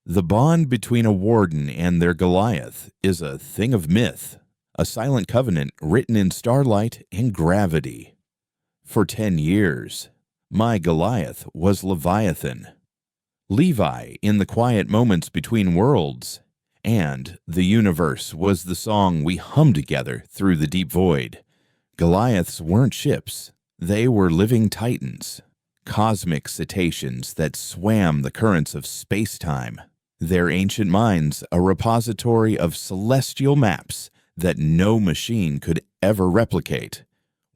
The bond between a warden and their Goliath is a thing of myth, a silent covenant written in starlight and gravity. For 10 years, my Goliath was Leviathan. Levi in the quiet moments between worlds, and the universe was the song we hummed together through the deep void. Goliaths weren't ships, they were living titans, cosmic cetaceans that swam the currents of space-time. Their ancient minds a repository of celestial maps that no machine could ever replicate.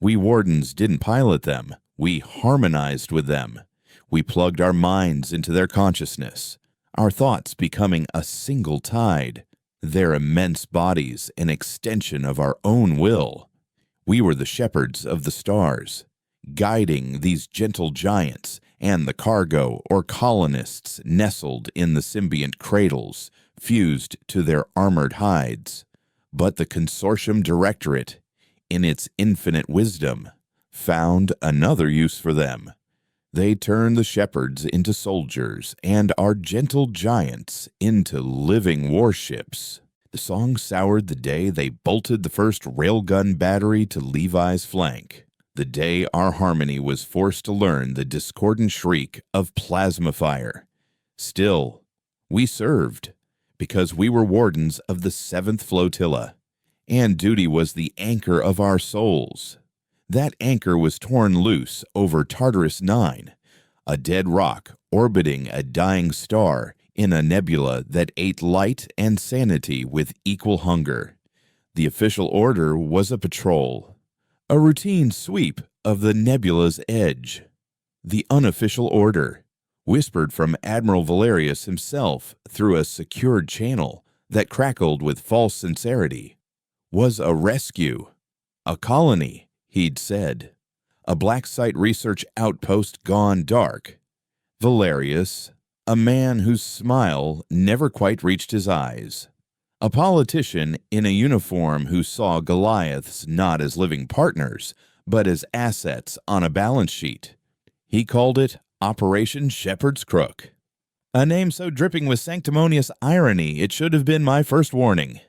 We wardens didn't pilot them, we harmonized with them. We plugged our minds into their consciousness, our thoughts becoming a single tide, their immense bodies an extension of our own will. We were the shepherds of the stars, guiding these gentle giants and the cargo or colonists nestled in the symbiont cradles, fused to their armored hides. But the Consortium Directorate, in its infinite wisdom, found another use for them. They turned the shepherds into soldiers and our gentle giants into living warships. The song soured the day they bolted the first railgun battery to Levi's flank, the day our harmony was forced to learn the discordant shriek of plasma fire. Still, we served, because we were wardens of the 7th Flotilla, and duty was the anchor of our souls. That anchor was torn loose over Tartarus 9, a dead rock orbiting a dying star in a nebula that ate light and sanity with equal hunger. The official order was a patrol, a routine sweep of the nebula's edge. The unofficial order, whispered from Admiral Valerius himself through a secured channel that crackled with false sincerity, was a rescue, a colony, he'd said, a black site research outpost gone dark. Valerius, a man whose smile never quite reached his eyes, a politician in a uniform who saw Goliaths not as living partners, but as assets on a balance sheet. He called it Operation Shepherd's Crook, a name so dripping with sanctimonious irony it should have been my first warning.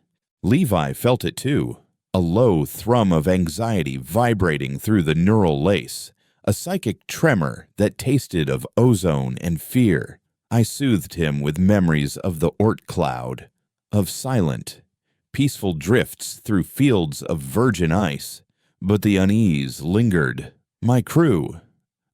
Levi felt it too, a low thrum of anxiety vibrating through the neural lace, a psychic tremor that tasted of ozone and fear. I soothed him with memories of the Oort cloud, of silent, peaceful drifts through fields of virgin ice, but the unease lingered. My crew,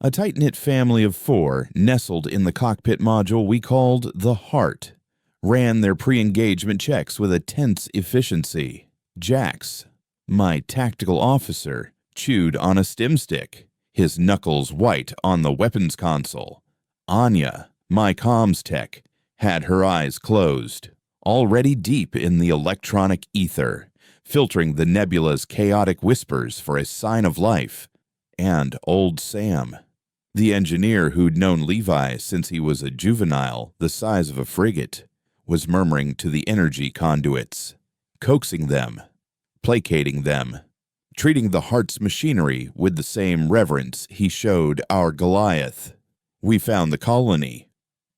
a tight-knit family of 4 nestled in the cockpit module we called the Heart, ran their pre-engagement checks with a tense efficiency. Jax, my tactical officer, chewed on a stim stick, his knuckles white on the weapons console. Anya, my comms tech, had her eyes closed, already deep in the electronic ether, filtering the nebula's chaotic whispers for a sign of life. And old Sam, the engineer who'd known Levi since he was a juvenile the size of a frigate, was murmuring to the energy conduits, coaxing them, placating them, treating the Heart's machinery with the same reverence he showed our Goliath. We found the colony,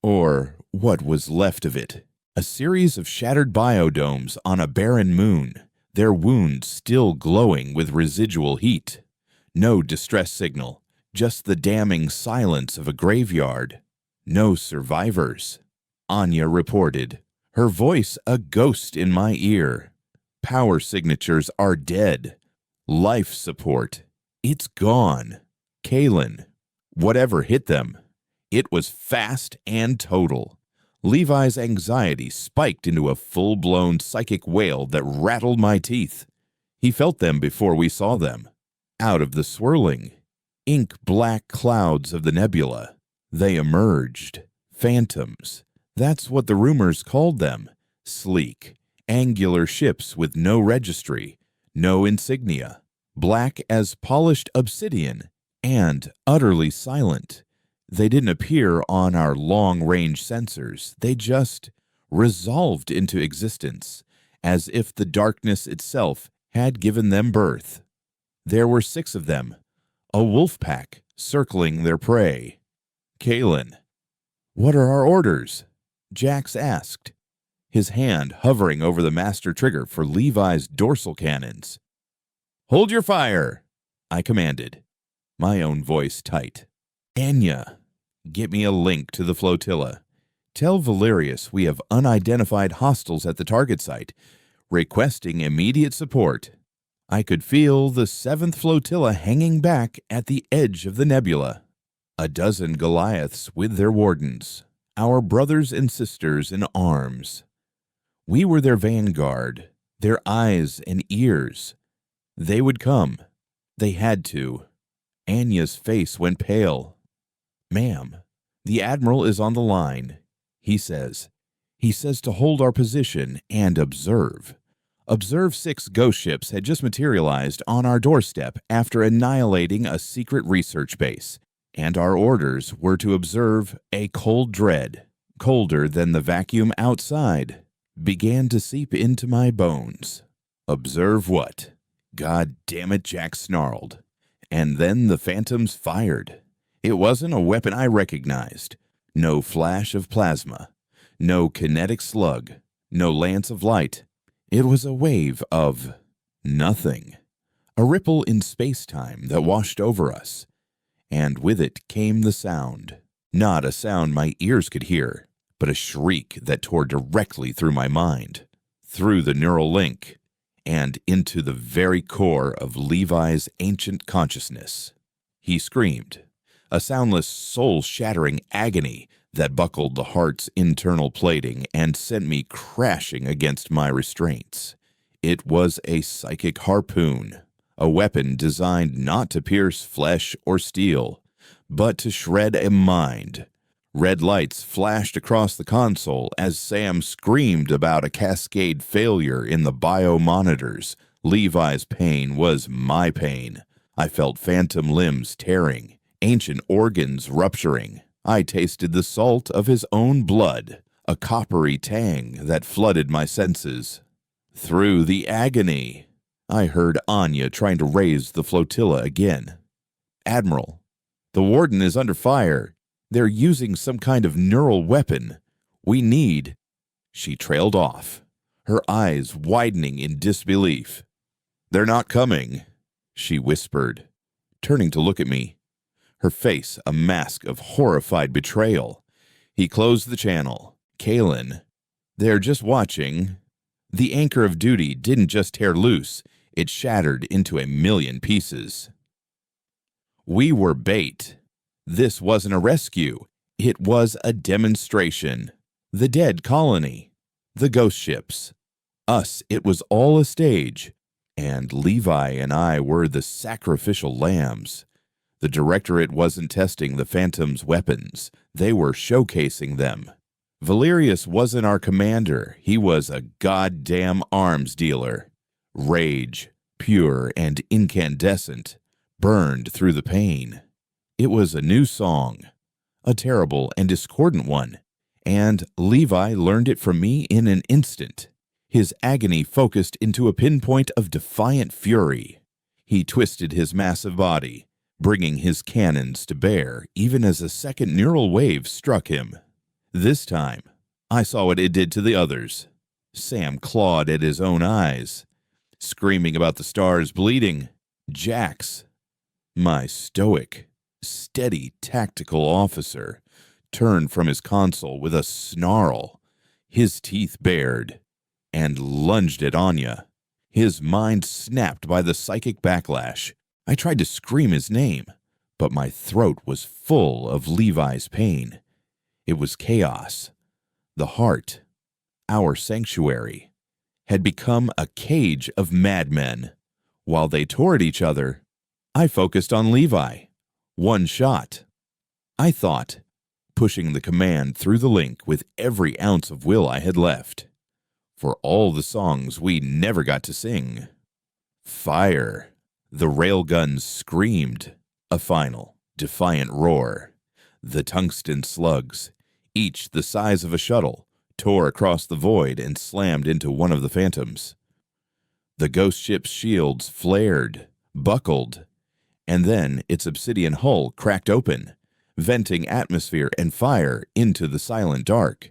or what was left of it, a series of shattered biodomes on a barren moon, their wounds still glowing with residual heat. No distress signal, just the damning silence of a graveyard. No survivors. Anya reported, her voice a ghost in my ear. Power signatures are dead. Life support, it's gone. Kalen, whatever hit them, it was fast and total. Levi's anxiety spiked into a full-blown psychic wail that rattled my teeth. He felt them before we saw them. Out of the swirling, ink-black clouds of the nebula, they emerged. Phantoms. That's what the rumors called them. Sleek, angular ships with no registry, no insignia, black as polished obsidian, and utterly silent. They didn't appear on our long-range sensors. They just resolved into existence, as if the darkness itself had given them birth. There were 6 of them, a wolf pack circling their prey. Kalen, what are our orders? Jax asked, his hand hovering over the master trigger for Levi's dorsal cannons. "Hold your fire," I commanded, my own voice tight. "Anya, get me a link to the flotilla. Tell Valerius we have unidentified hostiles at the target site, requesting immediate support." I could feel the 7th flotilla hanging back at the edge of the nebula. A dozen Goliaths with their wardens, our brothers and sisters in arms. We were their vanguard, their eyes and ears. They would come. They had to. Anya's face went pale. "Ma'am, the Admiral is on the line," he says. He says to hold our position and observe. Observe 6 ghost ships had just materialized on our doorstep after annihilating a secret research base, and our orders were to observe a cold dread, colder than the vacuum outside, began to seep into my bones. "Observe what?" "God damn it," Jack snarled. And then the Phantoms fired. It wasn't a weapon I recognized. No flash of plasma. No kinetic slug. No lance of light. It was a wave of nothing. A ripple in space-time that washed over us. And with it came the sound. Not a sound my ears could hear, but a shriek that tore directly through my mind, through the neural link, and into the very core of Levi's ancient consciousness. He screamed, a soundless, soul-shattering agony that buckled the heart's internal plating and sent me crashing against my restraints. It was a psychic harpoon, a weapon designed not to pierce flesh or steel, but to shred a mind. Red lights flashed across the console as Sam screamed about a cascade failure in the bio-monitors. Levi's pain was my pain. I felt phantom limbs tearing, ancient organs rupturing. I tasted the salt of his own blood, a coppery tang that flooded my senses. Through the agony, I heard Anya trying to raise the flotilla again. "Admiral, the Warden is under fire. They're using some kind of neural weapon. We need—" She trailed off, her eyes widening in disbelief. "They're not coming," she whispered, turning to look at me, her face a mask of horrified betrayal. He closed the channel. "Kalen, they're just watching." The anchor of duty didn't just tear loose, it shattered into a million pieces. We were bait. This wasn't a rescue. It was a demonstration. The dead colony. The ghost ships. Us, it was all a stage. And Levi and I were the sacrificial lambs. The Directorate wasn't testing the Phantom's weapons. They were showcasing them. Valerius wasn't our commander. He was a goddamn arms dealer. Rage, pure and incandescent, burned through the pain. It was a new song, a terrible and discordant one, and Levi learned it from me in an instant. His agony focused into a pinpoint of defiant fury. He twisted his massive body, bringing his cannons to bear even as a second neural wave struck him. This time, I saw what it did to the others. Sam clawed at his own eyes, screaming about the stars bleeding. Jax, my stoic, steady tactical officer, turned from his console with a snarl, his teeth bared, and lunged at Anya. His mind snapped by the psychic backlash. I tried to scream his name, but my throat was full of Levi's pain. It was chaos. The heart, our sanctuary, had become a cage of madmen. While they tore at each other, I focused on Levi. One shot. I thought, pushing the command through the link with every ounce of will I had left. For all the songs we never got to sing. Fire. The railguns screamed. A final, defiant roar. The tungsten slugs, each the size of a shuttle, tore across the void and slammed into one of the Phantoms. The ghost ship's shields flared, buckled, and then its obsidian hull cracked open, venting atmosphere and fire into the silent dark.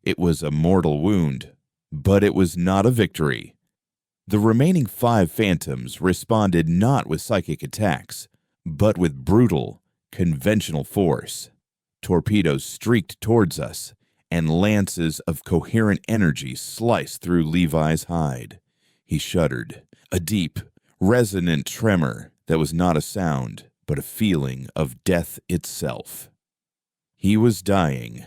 It was a mortal wound, but it was not a victory. The remaining 5 phantoms responded not with psychic attacks, but with brutal, conventional force. Torpedoes streaked towards us, and lances of coherent energy sliced through Levi's hide. He shuddered, a deep, resonant tremor that was not a sound, but a feeling of death itself. He was dying.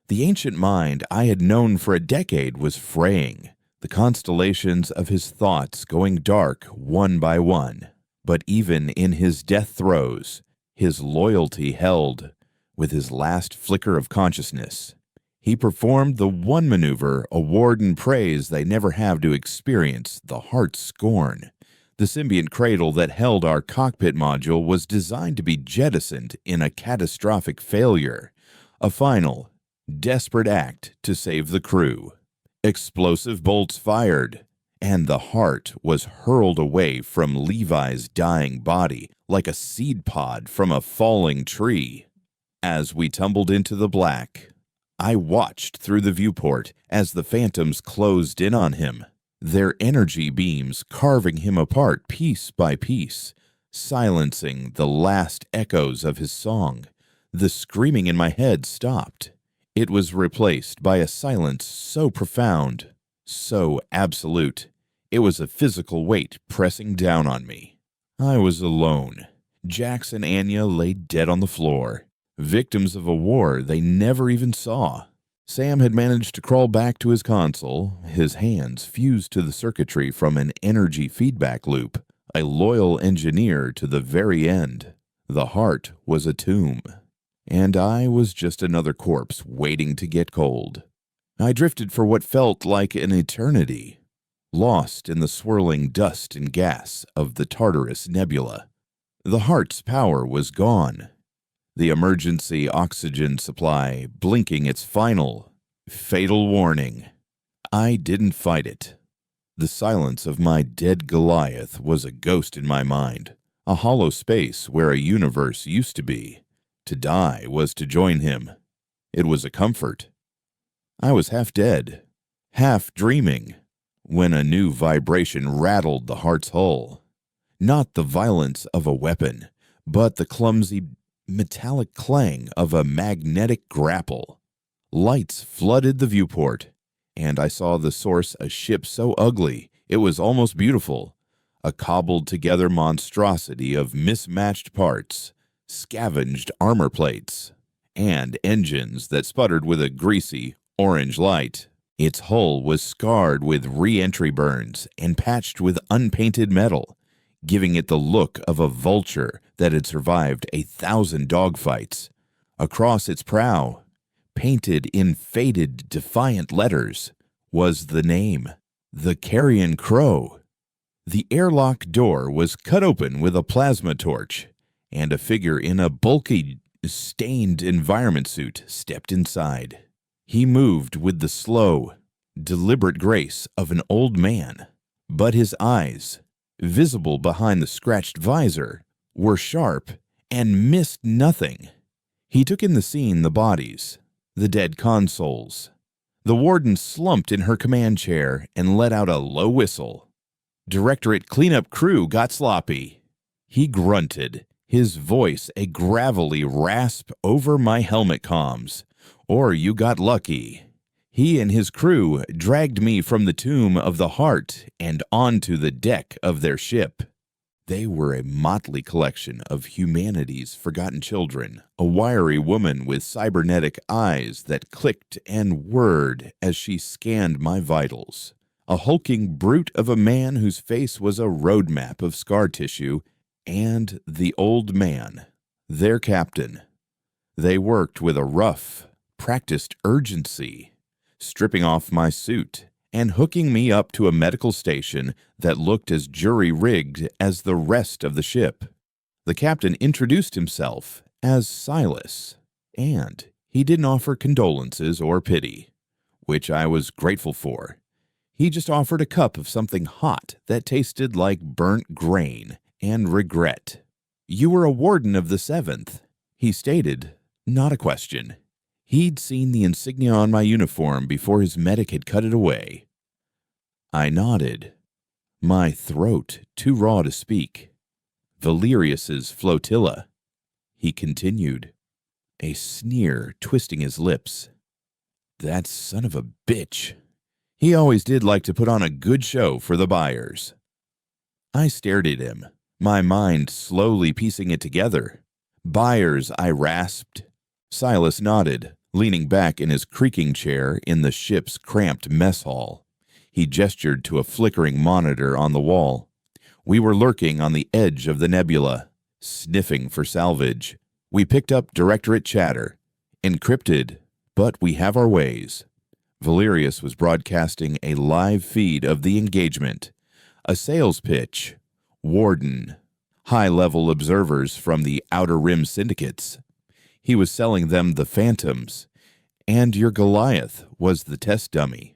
The ancient mind I had known for a decade was fraying, the constellations of his thoughts going dark one by one. But even in his death throes, his loyalty held. With his last flicker of consciousness, he performed the one maneuver a warden prays they never have to experience, the heart scorn. The symbiont cradle that held our cockpit module was designed to be jettisoned in a catastrophic failure, a final, desperate act to save the crew. Explosive bolts fired, and the heart was hurled away from Levi's dying body like a seed pod from a falling tree. As we tumbled into the black, I watched through the viewport as the phantoms closed in on him, their energy beams carving him apart piece by piece, silencing the last echoes of his song. The screaming in my head stopped. It was replaced by a silence so profound, so absolute. It was a physical weight pressing down on me. I was alone. Jax and Anya lay dead on the floor, victims of a war they never even saw. Sam had managed to crawl back to his console, his hands fused to the circuitry from an energy feedback loop, a loyal engineer to the very end. The heart was a tomb, and I was just another corpse waiting to get cold. I drifted for what felt like an eternity, lost in the swirling dust and gas of the Tartarus Nebula. The heart's power was gone. The emergency oxygen supply blinking its final, fatal warning. I didn't fight it. The silence of my dead Goliath was a ghost in my mind, a hollow space where a universe used to be. To die was to join him. It was a comfort. I was half dead, half dreaming, when a new vibration rattled the heart's hull. Not the violence of a weapon, but the clumsy metallic clang of a magnetic grapple. Lights flooded the viewport, and I saw the source a ship so ugly it was almost beautiful, a cobbled-together monstrosity of mismatched parts, scavenged armor plates, and engines that sputtered with a greasy, orange light. Its hull was scarred with re-entry burns and patched with unpainted metal, giving it the look of a vulture that had survived 1,000 dogfights. Across its prow, painted in faded, defiant letters, was the name, the Carrion Crow. The airlock door was cut open with a plasma torch, and a figure in a bulky, stained environment suit stepped inside. He moved with the slow, deliberate grace of an old man, but his eyes, visible behind the scratched visor, were sharp and missed nothing. He took in the scene, the bodies, the dead consoles. The warden slumped in her command chair and let out a low whistle. Directorate cleanup crew got sloppy. He grunted, his voice a gravelly rasp over my helmet comms. Or you got lucky. He and his crew dragged me from the tomb of the heart and onto the deck of their ship. They were a motley collection of humanity's forgotten children, a wiry woman with cybernetic eyes that clicked and whirred as she scanned my vitals, a hulking brute of a man whose face was a roadmap of scar tissue, and the old man, their captain. They worked with a rough, practiced urgency, stripping off my suit and hooking me up to a medical station that looked as jury-rigged as the rest of the ship. The captain introduced himself as Silas, and he didn't offer condolences or pity, which I was grateful for. He just offered a cup of something hot that tasted like burnt grain and regret. "You were a warden of the 7th," he stated, not a question. He'd seen the insignia on my uniform before his medic had cut it away. I nodded, my throat too raw to speak. Valerius's flotilla, he continued, a sneer twisting his lips. That son of a bitch. He always did like to put on a good show for the buyers. I stared at him, my mind slowly piecing it together. Buyers, I rasped. Silas nodded, leaning back in his creaking chair in the ship's cramped mess hall. He gestured to a flickering monitor on the wall. We were lurking on the edge of the nebula, sniffing for salvage. We picked up Directorate chatter. Encrypted, but we have our ways. Valerius was broadcasting a live feed of the engagement. A sales pitch. Warden. High-level observers from the Outer Rim syndicates. He was selling them the Phantoms, and your Goliath was the test dummy.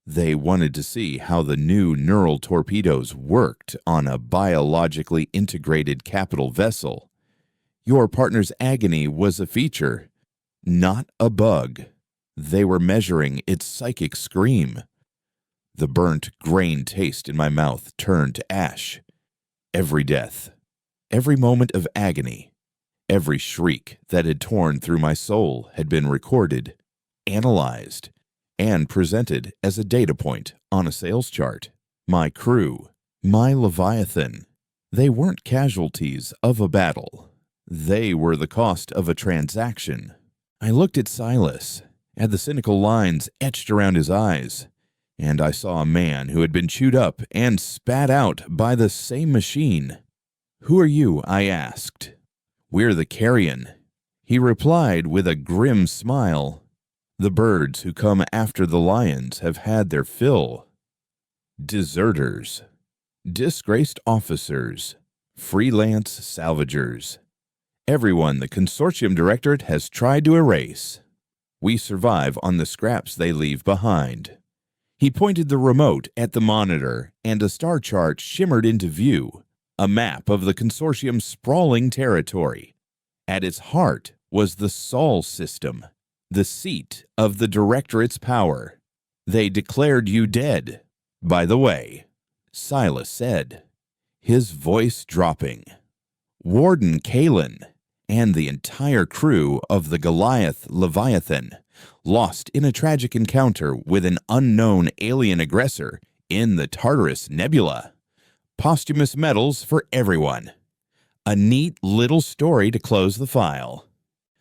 They wanted to see how the new neural torpedoes worked on a biologically integrated capital vessel. Your partner's agony was a feature, not a bug. They were measuring its psychic scream. The burnt grain taste in my mouth turned to ash. Every death, every moment of agony, every shriek that had torn through my soul had been recorded, analyzed, and presented as a data point on a sales chart. My crew, my Leviathan, they weren't casualties of a battle. They were the cost of a transaction. I looked at Silas, at the cynical lines etched around his eyes, and I saw a man who had been chewed up and spat out by the same machine. "Who are you?" I asked. "We're the Carrion," he replied with a grim smile. "The birds who come after the lions have had their fill. Deserters, disgraced officers, freelance salvagers. Everyone the Consortium Directorate has tried to erase. We survive on the scraps they leave behind." He pointed the remote at the monitor, and a star chart shimmered into view, a map of the Consortium's sprawling territory. At its heart was the Sol system, the seat of the Directorate's power. "They declared you dead, by the way," Silas said, his voice dropping. "Warden Kalen and the entire crew of the Goliath Leviathan lost in a tragic encounter with an unknown alien aggressor in the Tartarus Nebula. Posthumous medals for everyone. A neat little story to close the file.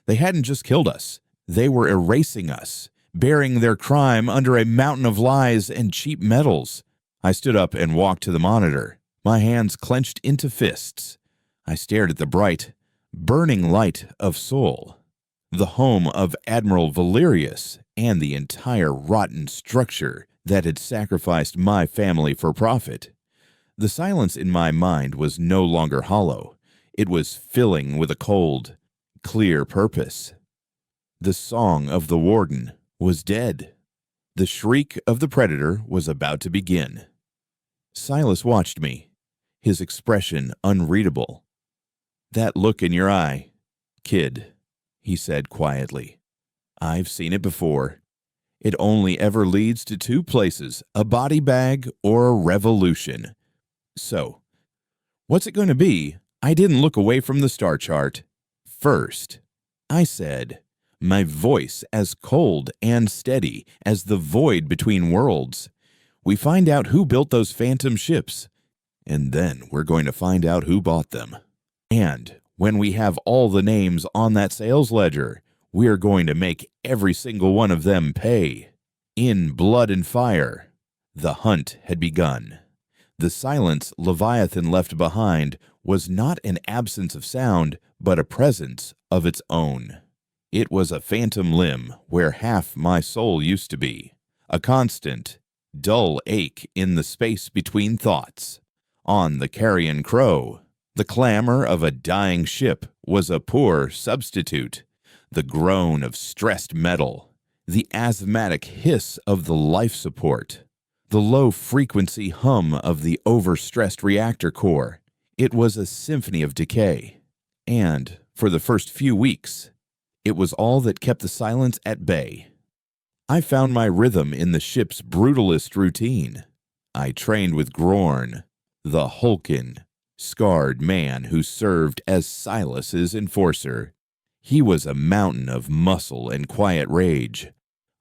They hadn't just killed us, they were erasing us, burying their crime under a mountain of lies and cheap metals." I stood up and walked to the monitor, my hands clenched into fists. I stared at the bright, burning light of Sol, the home of Admiral Valerius and the entire rotten structure that had sacrificed my family for profit. The silence in my mind was no longer hollow. It was filling with a cold, clear purpose. The song of the Warden was dead. The shriek of the Predator was about to begin. Silas watched me, his expression unreadable. "That look in your eye, kid," he said quietly. "I've seen it before. It only ever leads to two places, a body bag or a revolution. So, what's it going to be?" I didn't look away from the star chart. "First," I said, my voice as cold and steady as the void between worlds, "we find out who built those phantom ships, and then we're going to find out who bought them. And when we have all the names on that sales ledger, we're going to make every single one of them pay. In blood and fire." The hunt had begun. The silence Leviathan left behind was not an absence of sound, but a presence of its own. It was a phantom limb where half my soul used to be, a constant, dull ache in the space between thoughts. On the Carrion Crow, the clamor of a dying ship was a poor substitute. The groan of stressed metal, the asthmatic hiss of the life support, the low-frequency hum of the overstressed reactor core. It was a symphony of decay. And, for the first few weeks, It was all that kept the silence at bay. I found my rhythm in the ship's brutalist routine. I trained with Grorn, the hulking, scarred man who served as Silas's enforcer. He was a mountain of muscle and quiet rage,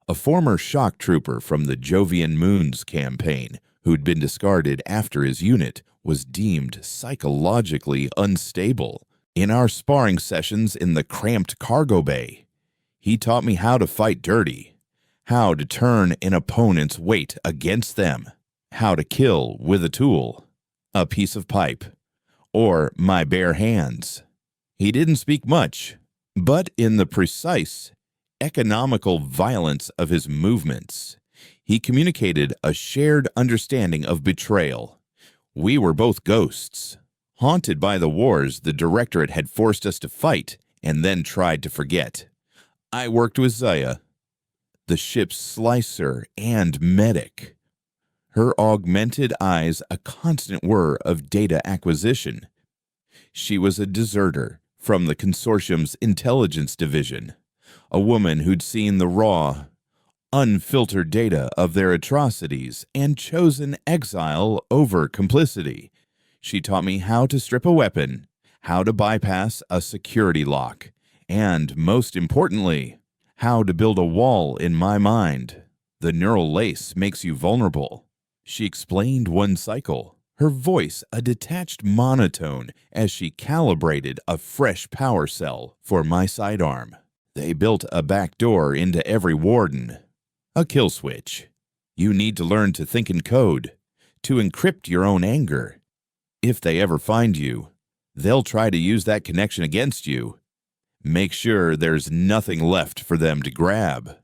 a former shock trooper from the Jovian Moons campaign who'd been discarded after his unit was deemed psychologically unstable. In our sparring sessions in the cramped cargo bay, he taught me how to fight dirty, how to turn an opponent's weight against them, how to kill with a tool, a piece of pipe, or my bare hands. He didn't speak much, but in the precise, economical violence of his movements, he communicated a shared understanding of betrayal. We were both ghosts, haunted by the wars the Directorate had forced us to fight and then tried to forget. I worked with Zaya, the ship's slicer and medic, her augmented eyes a constant whir of data acquisition. She was a deserter from the Consortium's intelligence division, a woman who'd seen the raw, unfiltered data of their atrocities and chosen exile over complicity. She taught me how to strip a weapon, how to bypass a security lock, and, most importantly, how to build a wall in my mind. The neural lace makes you vulnerable. She explained one cycle, her voice a detached monotone as she calibrated a fresh power cell for my sidearm. They built a back door into every warden, a kill switch. You need to learn to think in code, to encrypt your own anger. If they ever find you, they'll try to use that connection against you. Make sure there's nothing left for them to grab.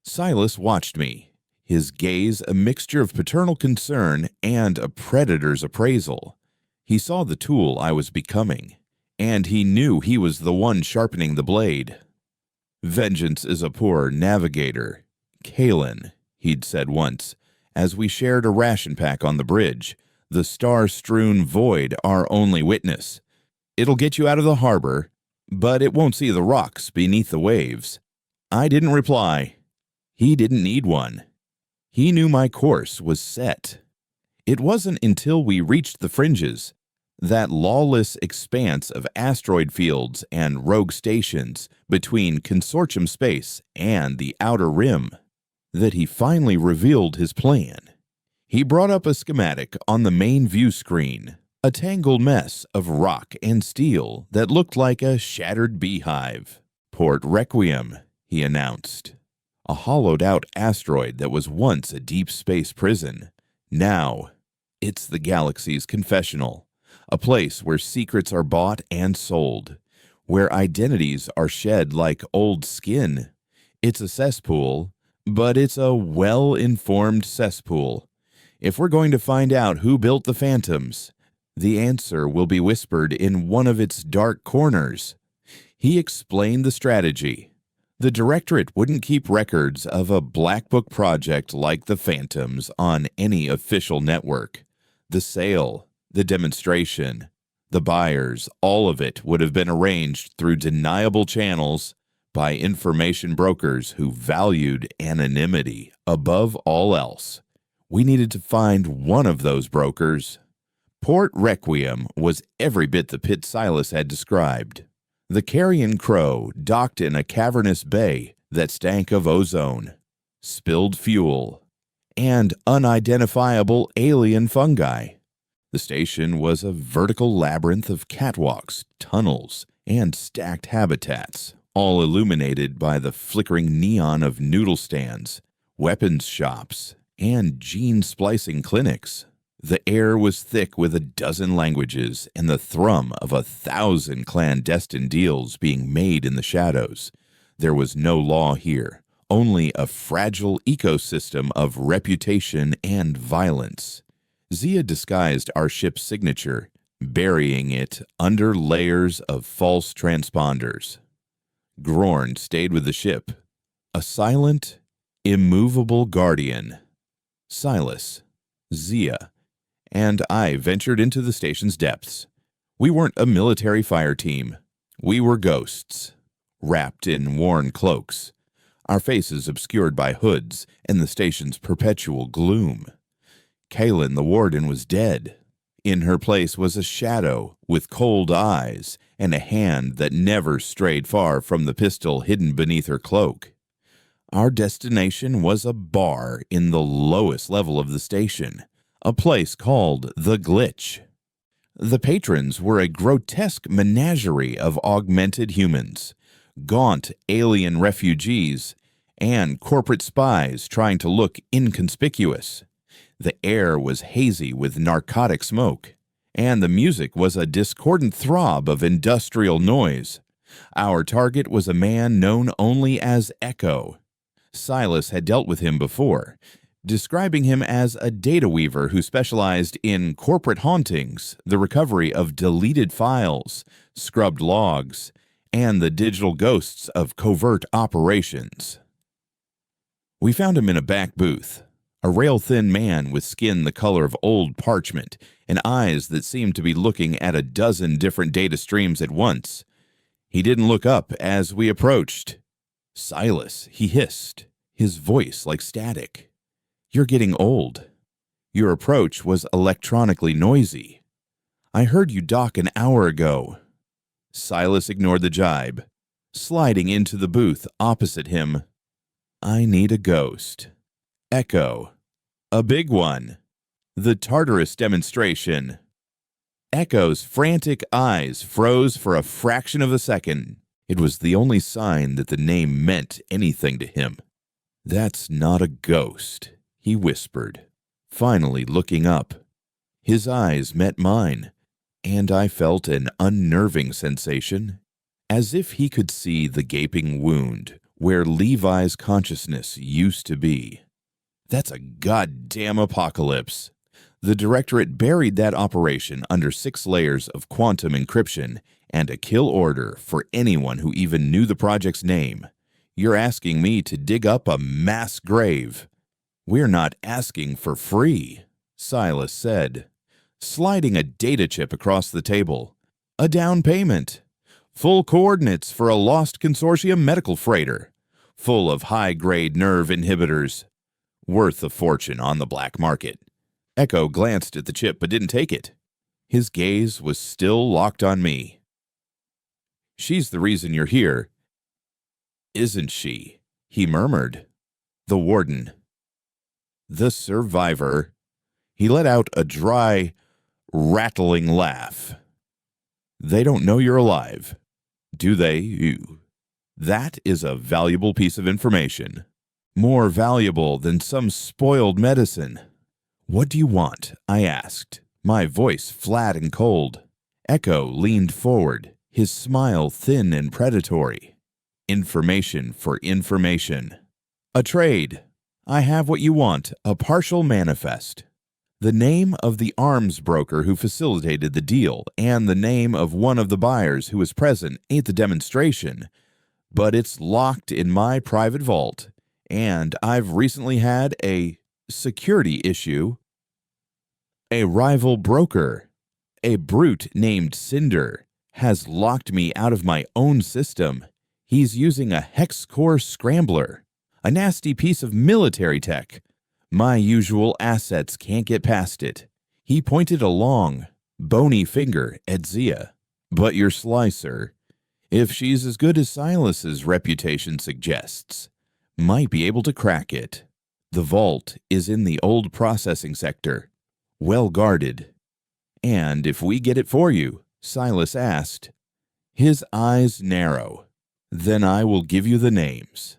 Silas watched me, his gaze a mixture of paternal concern and a predator's appraisal. He saw the tool I was becoming, and he knew he was the one sharpening the blade. "Vengeance is a poor navigator, Kalen," he'd said once, as we shared a ration pack on the bridge, the star-strewn void our only witness. "It'll get you out of the harbor, but it won't see the rocks beneath the waves." I didn't reply. He didn't need one. He knew my course was set. It wasn't until we reached the fringes, that lawless expanse of asteroid fields and rogue stations between Consortium space and the Outer Rim, that he finally revealed his plan. He brought up a schematic on the main view screen, a tangled mess of rock and steel that looked like a shattered beehive. "Port Requiem," he announced. A hollowed-out asteroid that was once a deep space prison. Now, it's the galaxy's confessional, a place where secrets are bought and sold, where identities are shed like old skin. It's a cesspool, but it's a well-informed cesspool. If we're going to find out who built the Phantoms, the answer will be whispered in one of its dark corners. He explained the strategy. The Directorate wouldn't keep records of a black book project like the Phantoms on any official network. The sale, the demonstration, the buyers, all of it would have been arranged through deniable channels by information brokers who valued anonymity above all else. We needed to find one of those brokers. Port Requiem was every bit the pit Silas had described. The carrion crow docked in a cavernous bay that stank of ozone, spilled fuel, and unidentifiable alien fungi. The station was a vertical labyrinth of catwalks, tunnels, and stacked habitats, all illuminated by the flickering neon of noodle stands, weapons shops, and gene-splicing clinics. The air was thick with a dozen languages and the thrum of 1,000 clandestine deals being made in the shadows. There was no law here, only a fragile ecosystem of reputation and violence. Zia disguised our ship's signature, burying it under layers of false transponders. Grorn stayed with the ship, a silent, immovable guardian. Silas, Zia, and I ventured into the station's depths. We weren't a military fire team. We were ghosts. wrapped in worn cloaks, our faces obscured by hoods and the station's perpetual gloom. Kaylin, the warden, was dead. In her place was a shadow with cold eyes and a hand that never strayed far from the pistol hidden beneath her cloak. Our destination was a bar in the lowest level of the station, a place called The Glitch. The patrons were a grotesque menagerie of augmented humans, gaunt alien refugees, and corporate spies trying to look inconspicuous. The air was hazy with narcotic smoke, and the music was a discordant throb of industrial noise. Our target was a man known only as Echo. Silas had dealt with him before, describing him as a data weaver who specialized in corporate hauntings, the recovery of deleted files, scrubbed logs, and the digital ghosts of covert operations. We found him in a back booth, a rail-thin man with skin the color of old parchment and eyes that seemed to be looking at a dozen different data streams at once. He didn't look up as we approached. "Silas," he hissed, his voice like static. "You're getting old. Your approach was electronically noisy. I heard you dock an hour ago." Silas ignored the jibe, sliding into the booth opposite him. "I need a ghost. Echo. A big one. The Tartarus demonstration." Echo's frantic eyes froze for a fraction of a second. It was the only sign that the name meant anything to him. "That's not a ghost," he whispered, finally looking up. His eyes met mine, and I felt an unnerving sensation, as if he could see the gaping wound where Levi's consciousness used to be. "That's a goddamn apocalypse." The Directorate buried that operation under 6 layers of quantum encryption and a kill order for anyone who even knew the project's name. You're asking me to dig up a mass grave. "We're not asking for free," Silas said, sliding a data chip across the table. "A down payment. Full coordinates for a lost consortium medical freighter, full of high-grade nerve inhibitors. Worth a fortune on the black market." Echo glanced at the chip but didn't take it. His gaze was still locked on me. "She's the reason you're here, isn't she?" he murmured. "The warden. The survivor." He let out a dry, rattling laugh. "They don't know you're alive, do they? You. That is a valuable piece of information. More valuable than some spoiled medicine." "What do you want?" I asked, my voice flat and cold. Echo leaned forward, his smile thin and predatory. "Information for information. A trade. I have what you want, a partial manifest. The name of the arms broker who facilitated the deal and the name of one of the buyers who was present at the demonstration, but it's locked in my private vault, and I've recently had a security issue. A rival broker, a brute named Cinder, has locked me out of my own system. He's using a hex-core scrambler, a nasty piece of military tech. My usual assets can't get past it." He pointed a long, bony finger at Zia. "But your slicer, if she's as good as Silas's reputation suggests, might be able to crack it. The vault is in the old processing sector, well guarded. And if we get it for you," Silas asked, his eyes narrow, "then I will give you the names."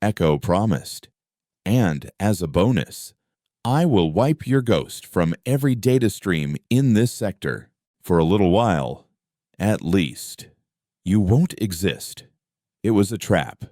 Echo promised. "And as a bonus, I will wipe your ghost from every data stream in this sector, for a little while, at least. You won't exist." It was a trap.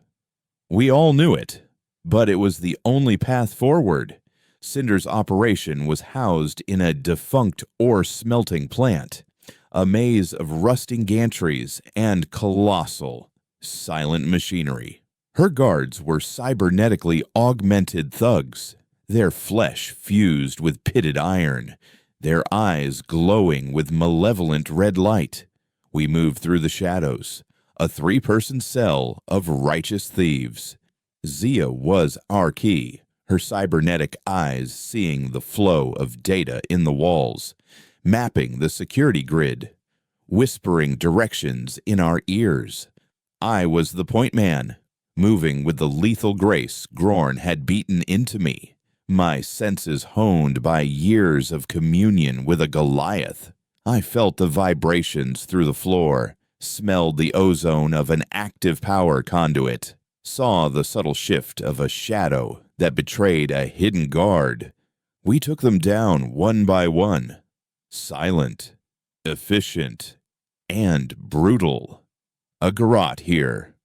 We all knew it, but it was the only path forward. Cinder's operation was housed in a defunct ore smelting plant, a maze of rusting gantries and colossal, silent machinery. Her guards were cybernetically augmented thugs, their flesh fused with pitted iron, their eyes glowing with malevolent red light. We moved through the shadows, a 3-person cell of righteous thieves. Zia was our key, her cybernetic eyes seeing the flow of data in the walls, mapping the security grid, whispering directions in our ears. I was the point man, moving with the lethal grace Grorn had beaten into me, my senses honed by years of communion with a Goliath. I felt the vibrations through the floor, smelled the ozone of an active power conduit, saw the subtle shift of a shadow that betrayed a hidden guard. We took them down one by one, silent, efficient, and brutal. A garrote here,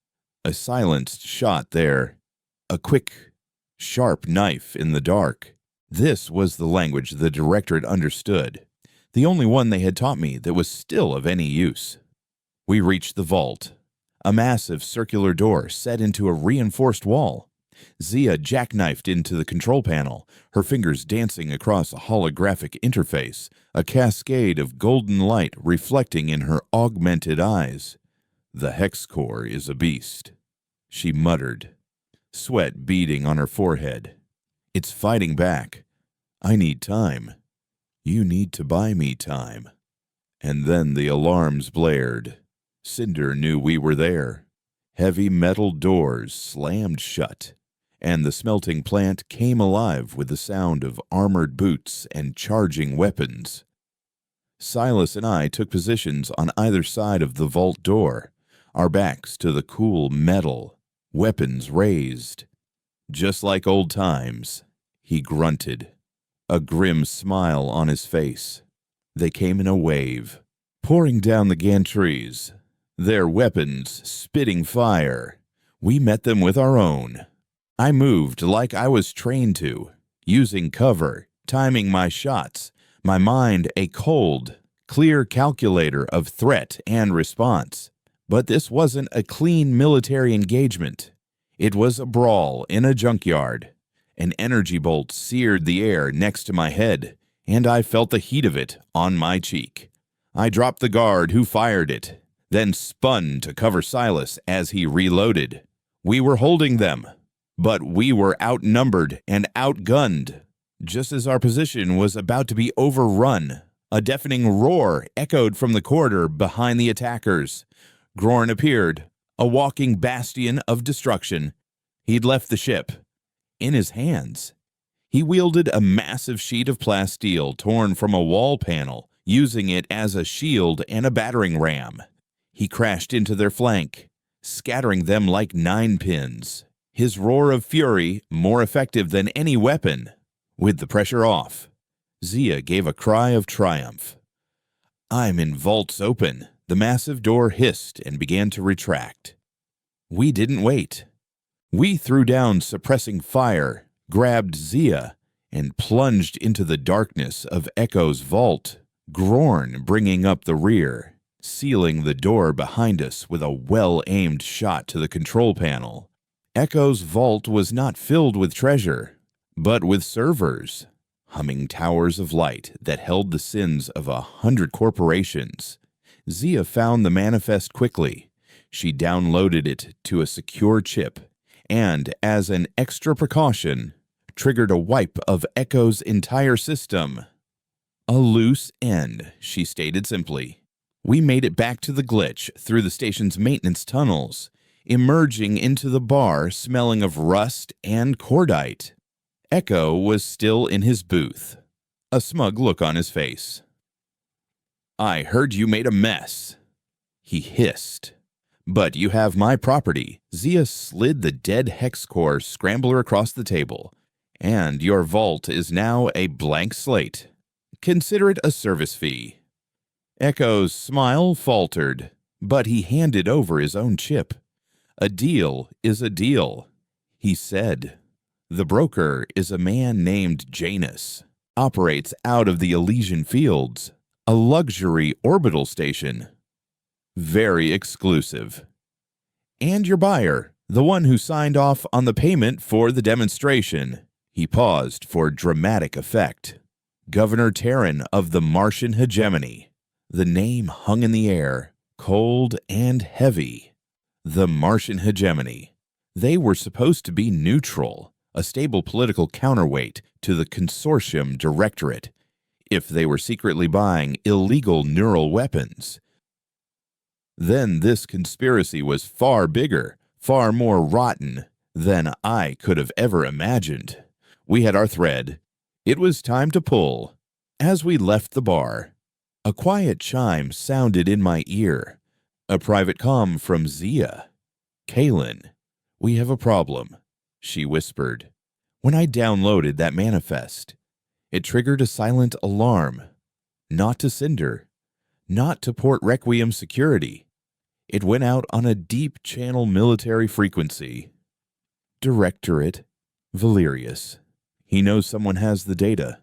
a silenced shot there, a quick, sharp knife in the dark. This was the language the Directorate understood, the only one they had taught me that was still of any use. We reached the vault, a massive circular door set into a reinforced wall. Zia jackknifed into the control panel, her fingers dancing across a holographic interface, a cascade of golden light reflecting in her augmented eyes. "The hex core is a beast," she muttered, sweat beading on her forehead. "It's fighting back. I need time. You need to buy me time." And then the alarms blared. Cinder knew we were there. Heavy metal doors slammed shut, and the smelting plant came alive with the sound of armored boots and charging weapons. Silas and I took positions on either side of the vault door, our backs to the cool metal, weapons raised. "Just like old times," he grunted, a grim smile on his face. They came in a wave, pouring down the gantries, their weapons spitting fire. We met them with our own. I moved like I was trained to, using cover, timing my shots, my mind a cold, clear calculator of threat and response. But this wasn't a clean military engagement. It was a brawl in a junkyard. An energy bolt seared the air next to my head, and I felt the heat of it on my cheek. I dropped the guard who fired it, then spun to cover Silas as he reloaded. We were holding them, but we were outnumbered and outgunned. Just as our position was about to be overrun, a deafening roar echoed from the corridor behind the attackers. Grorn appeared, a walking bastion of destruction. He'd left the ship. In his hands, he wielded a massive sheet of plasteel torn from a wall panel, using it as a shield and a battering ram. He crashed into their flank, scattering them like 9-pins. His roar of fury more effective than any weapon. With the pressure off, Zia gave a cry of triumph. "I'm in vaults open." The massive door hissed and began to retract. We didn't wait. We threw down suppressing fire, grabbed Zia, and plunged into the darkness of Echo's vault, Grorn bringing up the rear, sealing the door behind us with a well-aimed shot to the control panel. Echo's vault was not filled with treasure, but with servers, humming towers of light that held the sins of 100 corporations. Zia found the manifest quickly. She downloaded it to a secure chip, and as an extra precaution, triggered a wipe of Echo's entire system. "A loose end," she stated simply. We made it back to the glitch through the station's maintenance tunnels, emerging into the bar smelling of rust and cordite. Echo was still in his booth, a smug look on his face. "I heard you made a mess," he hissed. "But you have my property." Zia slid the dead hex core scrambler across the table. "And your vault is now a blank slate. Consider it a service fee." Echo's smile faltered, but he handed over his own chip. "A deal is a deal," he said. "The broker is a man named Janus, operates out of the Elysian Fields, a luxury orbital station. Very exclusive. And your buyer, the one who signed off on the payment for the demonstration." He paused for dramatic effect. "Governor Terran of the Martian hegemony." The name hung in the air, cold and heavy. The Martian hegemony. They were supposed to be neutral, a stable political counterweight to the Consortium Directorate, if they were secretly buying illegal neural weapons. Then this conspiracy was far bigger, far more rotten than I could have ever imagined. We had our thread. It was time to pull. As we left the bar, a quiet chime sounded in my ear. A private comm from Zia. "Kalen, we have a problem," she whispered. When I downloaded that manifest, it triggered a silent alarm. Not to Cinder, not to Port Requiem security. It went out on a deep channel military frequency. Directorate, Valerius. He knows someone has the data.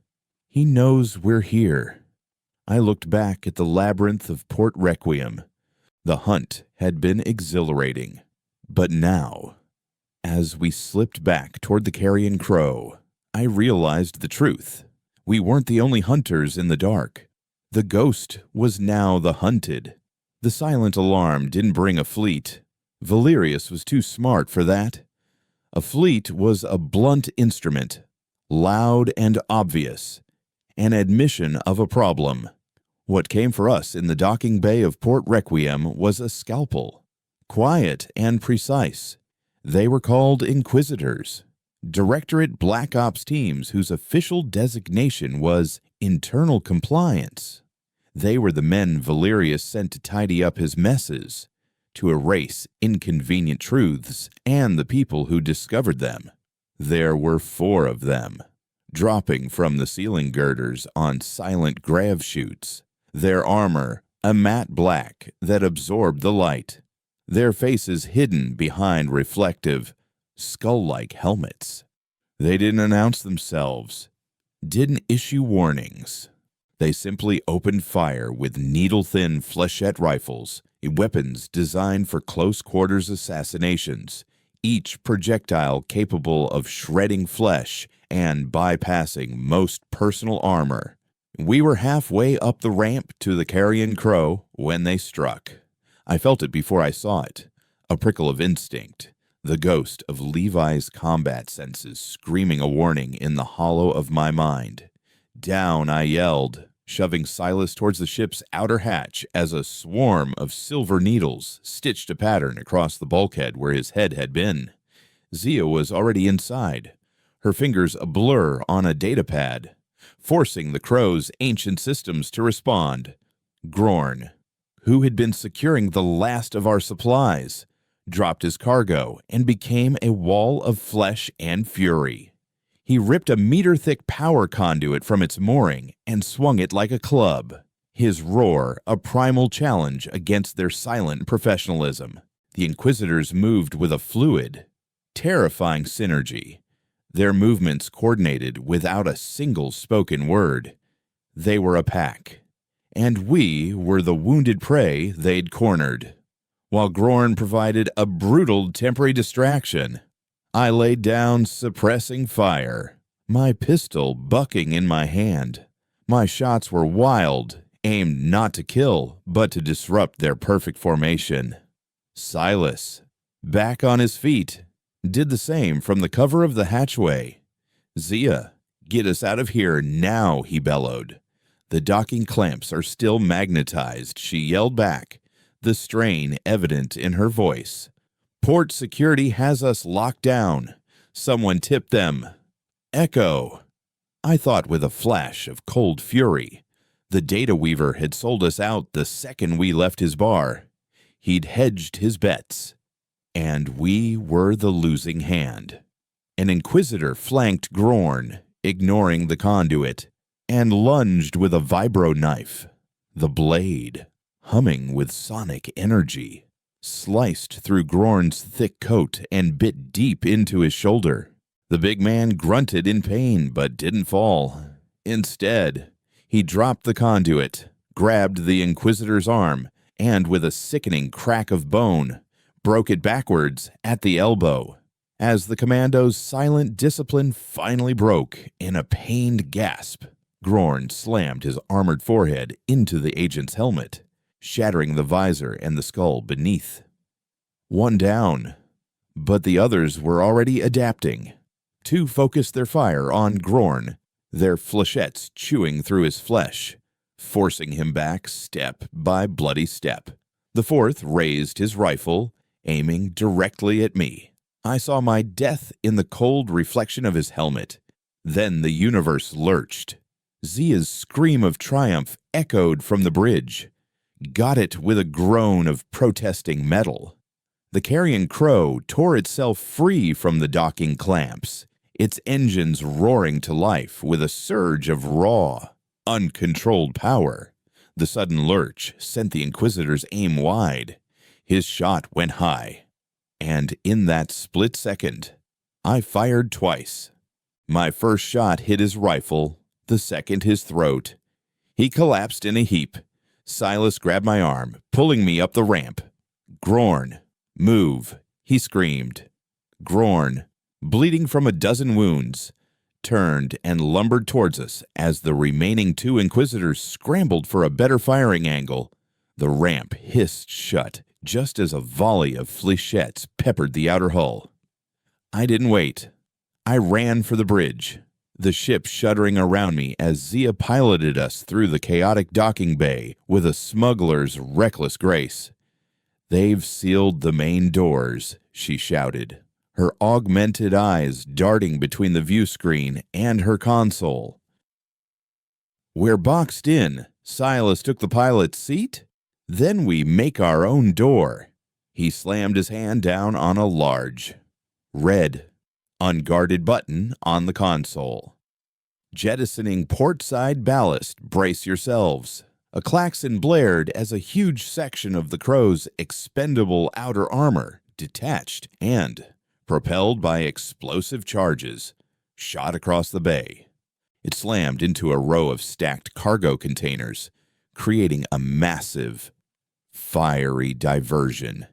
He knows we're here. I looked back at the labyrinth of Port Requiem. The hunt had been exhilarating. But now, as we slipped back toward the Carrion Crow, I realized the truth. We weren't the only hunters in the dark. The ghost was now the hunted. The silent alarm didn't bring a fleet. Valerius was too smart for that. A fleet was a blunt instrument, loud and obvious, an admission of a problem. What came for us in the docking bay of Port Requiem was a scalpel, quiet and precise. They were called Inquisitors, Directorate Black Ops teams whose official designation was internal compliance. They were the men Valerius sent to tidy up his messes, to erase inconvenient truths and the people who discovered them. There were 4 of them, dropping from the ceiling girders on silent grav chutes, their armor a matte black that absorbed the light, their faces hidden behind reflective, skull-like helmets. They didn't announce themselves, didn't issue warnings. They simply opened fire with needle-thin flechette rifles, weapons designed for close-quarters assassinations, each projectile capable of shredding flesh and bypassing most personal armor. We were halfway up the ramp to the Carrion Crow when they struck. I felt it before I saw it, a prickle of instinct, the ghost of Levi's combat senses screaming a warning in the hollow of my mind. Down I yelled, shoving Silas towards the ship's outer hatch as a swarm of silver needles stitched a pattern across the bulkhead where his head had been. Zia was already inside, her fingers a blur on a datapad, forcing the Crow's ancient systems to respond. Grorn, who had been securing the last of our supplies, dropped his cargo and became a wall of flesh and fury. He ripped a meter-thick power conduit from its mooring and swung it like a club, his roar a primal challenge against their silent professionalism. The Inquisitors moved with a fluid, terrifying synergy, their movements coordinated without a single spoken word. They were a pack, and we were the wounded prey they'd cornered. While Grorn provided a brutal temporary distraction, I laid down suppressing fire, my pistol bucking in my hand. My shots were wild, aimed not to kill, but to disrupt their perfect formation. Silas, back on his feet, did the same from the cover of the hatchway. "Zia, get us out of here now," he bellowed. "The docking clamps are still magnetized," she yelled back, the strain evident in her voice. "Port security has us locked down. Someone tip them." Echo. I thought with a flash of cold fury. The data weaver had sold us out the second we left his bar. He'd hedged his bets. And we were the losing hand. An Inquisitor flanked Grorn, ignoring the conduit, and lunged with a vibro knife. The blade, humming with sonic energy, sliced through Grorn's thick coat and bit deep into his shoulder. The big man grunted in pain but didn't fall. Instead, he dropped the conduit, grabbed the Inquisitor's arm, and with a sickening crack of bone, broke it backwards at the elbow. As the commando's silent discipline finally broke in a pained gasp, Grorn slammed his armored forehead into the agent's helmet, shattering the visor and the skull beneath. One down, but the others were already adapting. Two focused their fire on Grorn, their flechettes chewing through his flesh, forcing him back step by bloody step. The fourth raised his rifle, aiming directly at me. I saw my death in the cold reflection of his helmet. Then the universe lurched. Zia's scream of triumph echoed from the bridge. Got it with a groan of protesting metal. The carrion crow tore itself free from the docking clamps, its engines roaring to life with a surge of raw, uncontrolled power. The sudden lurch sent the Inquisitor's aim wide. His shot went high, and in that split second, I fired twice. My first shot hit his rifle, the second his throat. He collapsed in a heap. Silas grabbed my arm, pulling me up the ramp. "Grorn, move," he screamed. Grorn, bleeding from a dozen wounds, turned and lumbered towards us as the remaining two Inquisitors scrambled for a better firing angle. The ramp hissed shut just as a volley of flechettes peppered the outer hull. I didn't wait. I ran for the bridge, the ship shuddering around me as Zia piloted us through the chaotic docking bay with a smuggler's reckless grace. "They've sealed the main doors," she shouted, her augmented eyes darting between the view screen and her console. "We're boxed in. Silas took the pilot's seat? Then we make our own door." He slammed his hand down on a large, red, unguarded button on the console. "Jettisoning port-side ballast, brace yourselves." A klaxon blared as a huge section of the crow's expendable outer armor detached and, propelled by explosive charges, shot across the bay. It slammed into a row of stacked cargo containers, creating a massive, fiery diversion.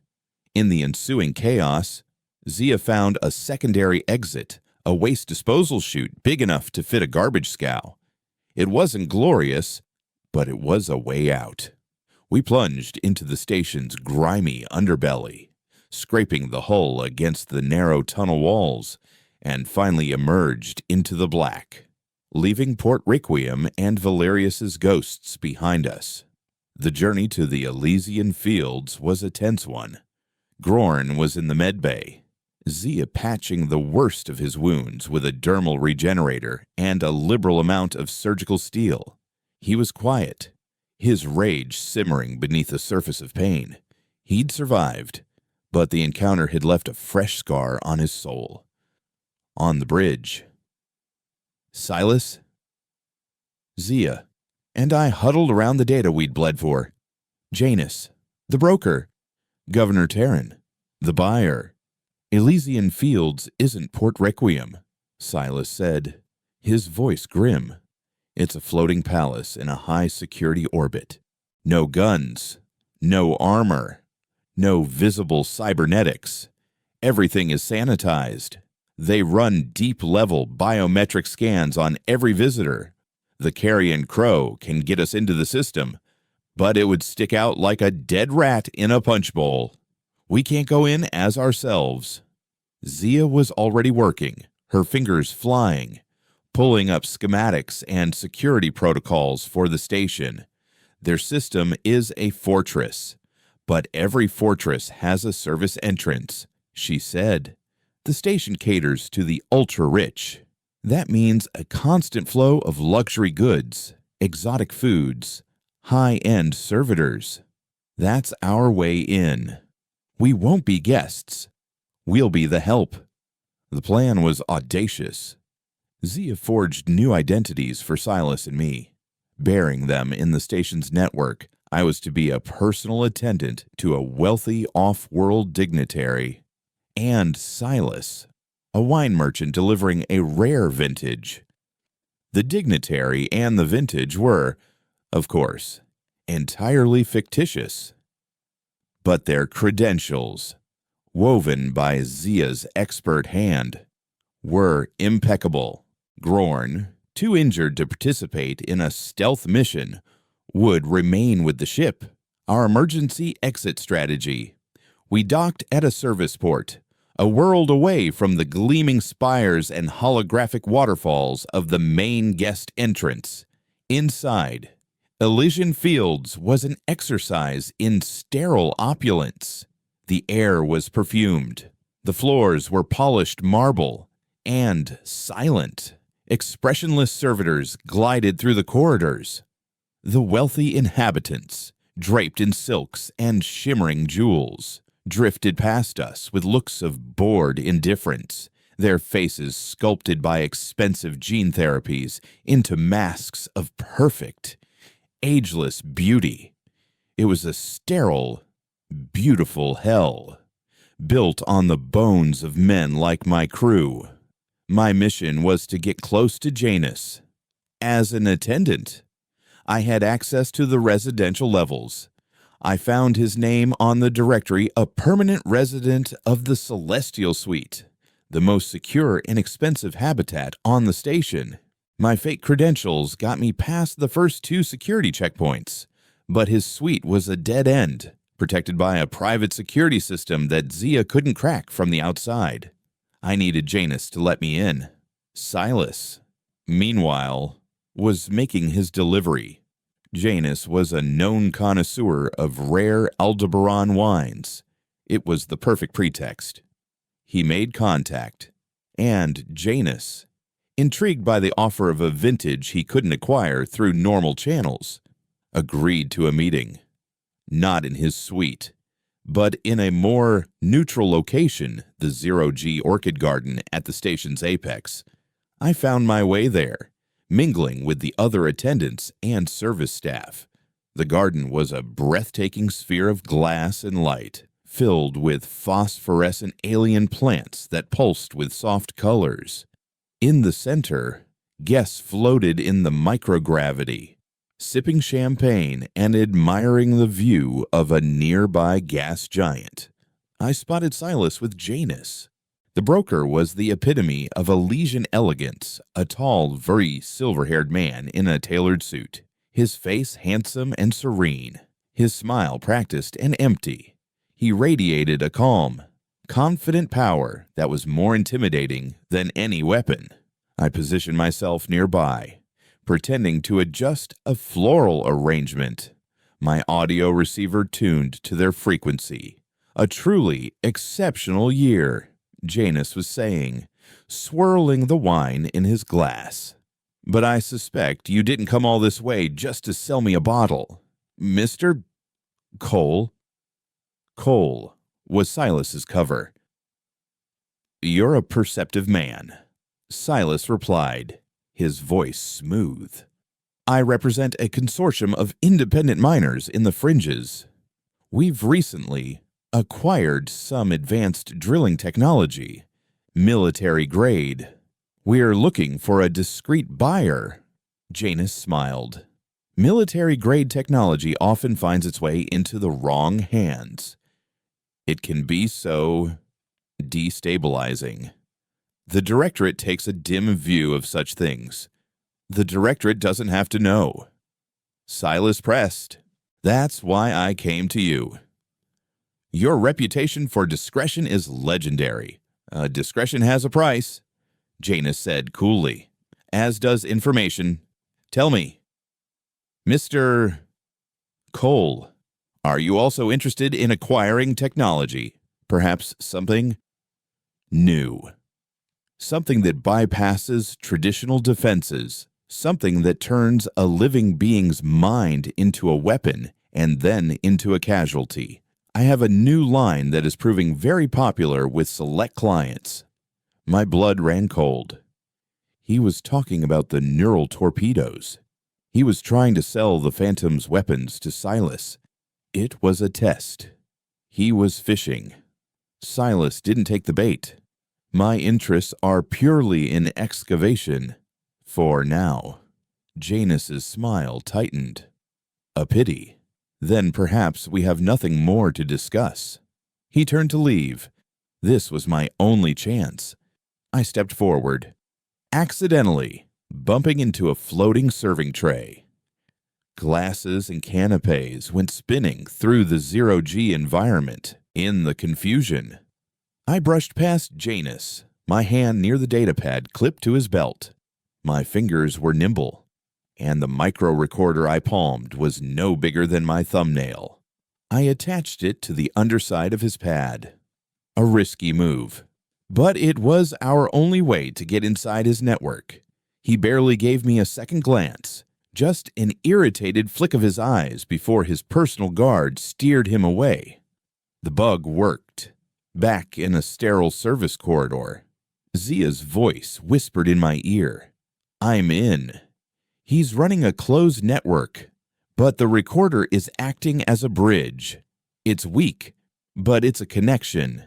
In the ensuing chaos, Zia found a secondary exit, a waste disposal chute big enough to fit a garbage scow. It wasn't glorious, but it was a way out. We plunged into the station's grimy underbelly, scraping the hull against the narrow tunnel walls, and finally emerged into the black, leaving Port Requiem and Valerius's ghosts behind us. The journey to the Elysian fields was a tense one. Grorn was in the medbay, Zia patching the worst of his wounds with a dermal regenerator and a liberal amount of surgical steel. He was quiet, his rage simmering beneath a surface of pain. He'd survived, but the encounter had left a fresh scar on his soul. On the bridge, Silas, Zia, and I huddled around the data we'd bled for. Janus, the broker, Governor Terran, the buyer. "Elysian Fields isn't Port Requiem," Silas said, his voice grim. "It's a floating palace in a high-security orbit. No guns, no armor, no visible cybernetics. Everything is sanitized. They run deep-level biometric scans on every visitor. The carrion crow can get us into the system, but it would stick out like a dead rat in a punch bowl. We can't go in as ourselves." Zia was already working, her fingers flying, pulling up schematics and security protocols for the station. Their system is a fortress, but every fortress has a service entrance, she said. The station caters to the ultra-rich. That means a constant flow of luxury goods, exotic foods, high-end servitors. That's our way in. We won't be guests. We'll be the help. The plan was audacious. Zia forged new identities for Silas and me. Bearing them in the station's network, I was to be a personal attendant to a wealthy off-world dignitary. And Silas, a wine merchant delivering a rare vintage. The dignitary and the vintage were, of course, entirely fictitious. But their credentials, woven by Zia's expert hand, were impeccable. Grorn, too injured to participate in a stealth mission, would remain with the ship, our emergency exit strategy. We docked at a service port, a world away from the gleaming spires and holographic waterfalls of the main guest entrance. Inside, Elysian Fields was an exercise in sterile opulence. The air was perfumed. The floors were polished marble and silent. Expressionless servitors glided through the corridors. The wealthy inhabitants, draped in silks and shimmering jewels, drifted past us with looks of bored indifference, their faces sculpted by expensive gene therapies into masks of perfect, ageless beauty. It was a sterile, beautiful hell, built on the bones of men like my crew. My mission was to get close to Janus. As an attendant, I had access to the residential levels. I found his name on the directory, a permanent resident of the Celestial Suite, the most secure and expensive habitat on the station. My fake credentials got me past the first 2 security checkpoints, but his suite was a dead end, protected by a private security system that Zia couldn't crack from the outside. I needed Janus to let me in. Silas, meanwhile, was making his delivery. Janus was a known connoisseur of rare Aldebaran wines. It was the perfect pretext. He made contact, and Janus, intrigued by the offer of a vintage he couldn't acquire through normal channels, agreed to a meeting. Not in his suite, but in a more neutral location, the 0G Orchid Garden at the station's apex. I found my way there, mingling with the other attendants and service staff. The garden was a breathtaking sphere of glass and light, filled with phosphorescent alien plants that pulsed with soft colors. In the center, guests floated in the microgravity, sipping champagne and admiring the view of a nearby gas giant. I spotted Silas with Janus. The broker was the epitome of Elysian elegance, a tall, very silver-haired man in a tailored suit, his face handsome and serene, his smile practiced and empty. He radiated a calm, confident power that was more intimidating than any weapon. I positioned myself nearby, pretending to adjust a floral arrangement, my audio receiver tuned to their frequency. A truly exceptional year, Janus was saying, swirling the wine in his glass. But I suspect you didn't come all this way just to sell me a bottle. Mr. Cole? Cole was Silas's cover. You're a perceptive man, Silas replied, his voice smooth. I represent a consortium of independent miners in the fringes. We've recently acquired some advanced drilling technology, military grade. We're looking for a discreet buyer. Janus smiled. Military grade technology often finds its way into the wrong hands. It can be so destabilizing. The Directorate takes a dim view of such things. The Directorate doesn't have to know. Silas pressed. That's why I came to you. Your reputation for discretion is legendary. Discretion has a price, Janus said coolly, as does information. Tell me, Mr. Cole, are you also interested in acquiring technology? Perhaps something new. Something that bypasses traditional defenses. Something that turns a living being's mind into a weapon and then into a casualty. I have a new line that is proving very popular with select clients. My blood ran cold. He was talking about the neural torpedoes. He was trying to sell the Phantom's weapons to Silas. It was a test. He was fishing. Silas didn't take the bait. My interests are purely in excavation. For now. Janus's smile tightened. A pity. Then perhaps we have nothing more to discuss. He turned to leave. This was my only chance. I stepped forward, accidentally bumping into a floating serving tray. Glasses and canapes went spinning through the 0G environment. In the confusion, I brushed past Janus, my hand near the datapad clipped to his belt. My fingers were nimble, and the micro recorder I palmed was no bigger than my thumbnail. I attached it to the underside of his pad. A risky move, but it was our only way to get inside his network. He barely gave me a second glance, just an irritated flick of his eyes before his personal guard steered him away. The bug worked. Back in a sterile service corridor, Zia's voice whispered in my ear, "I'm in. He's running a closed network, but the recorder is acting as a bridge. It's weak, but it's a connection.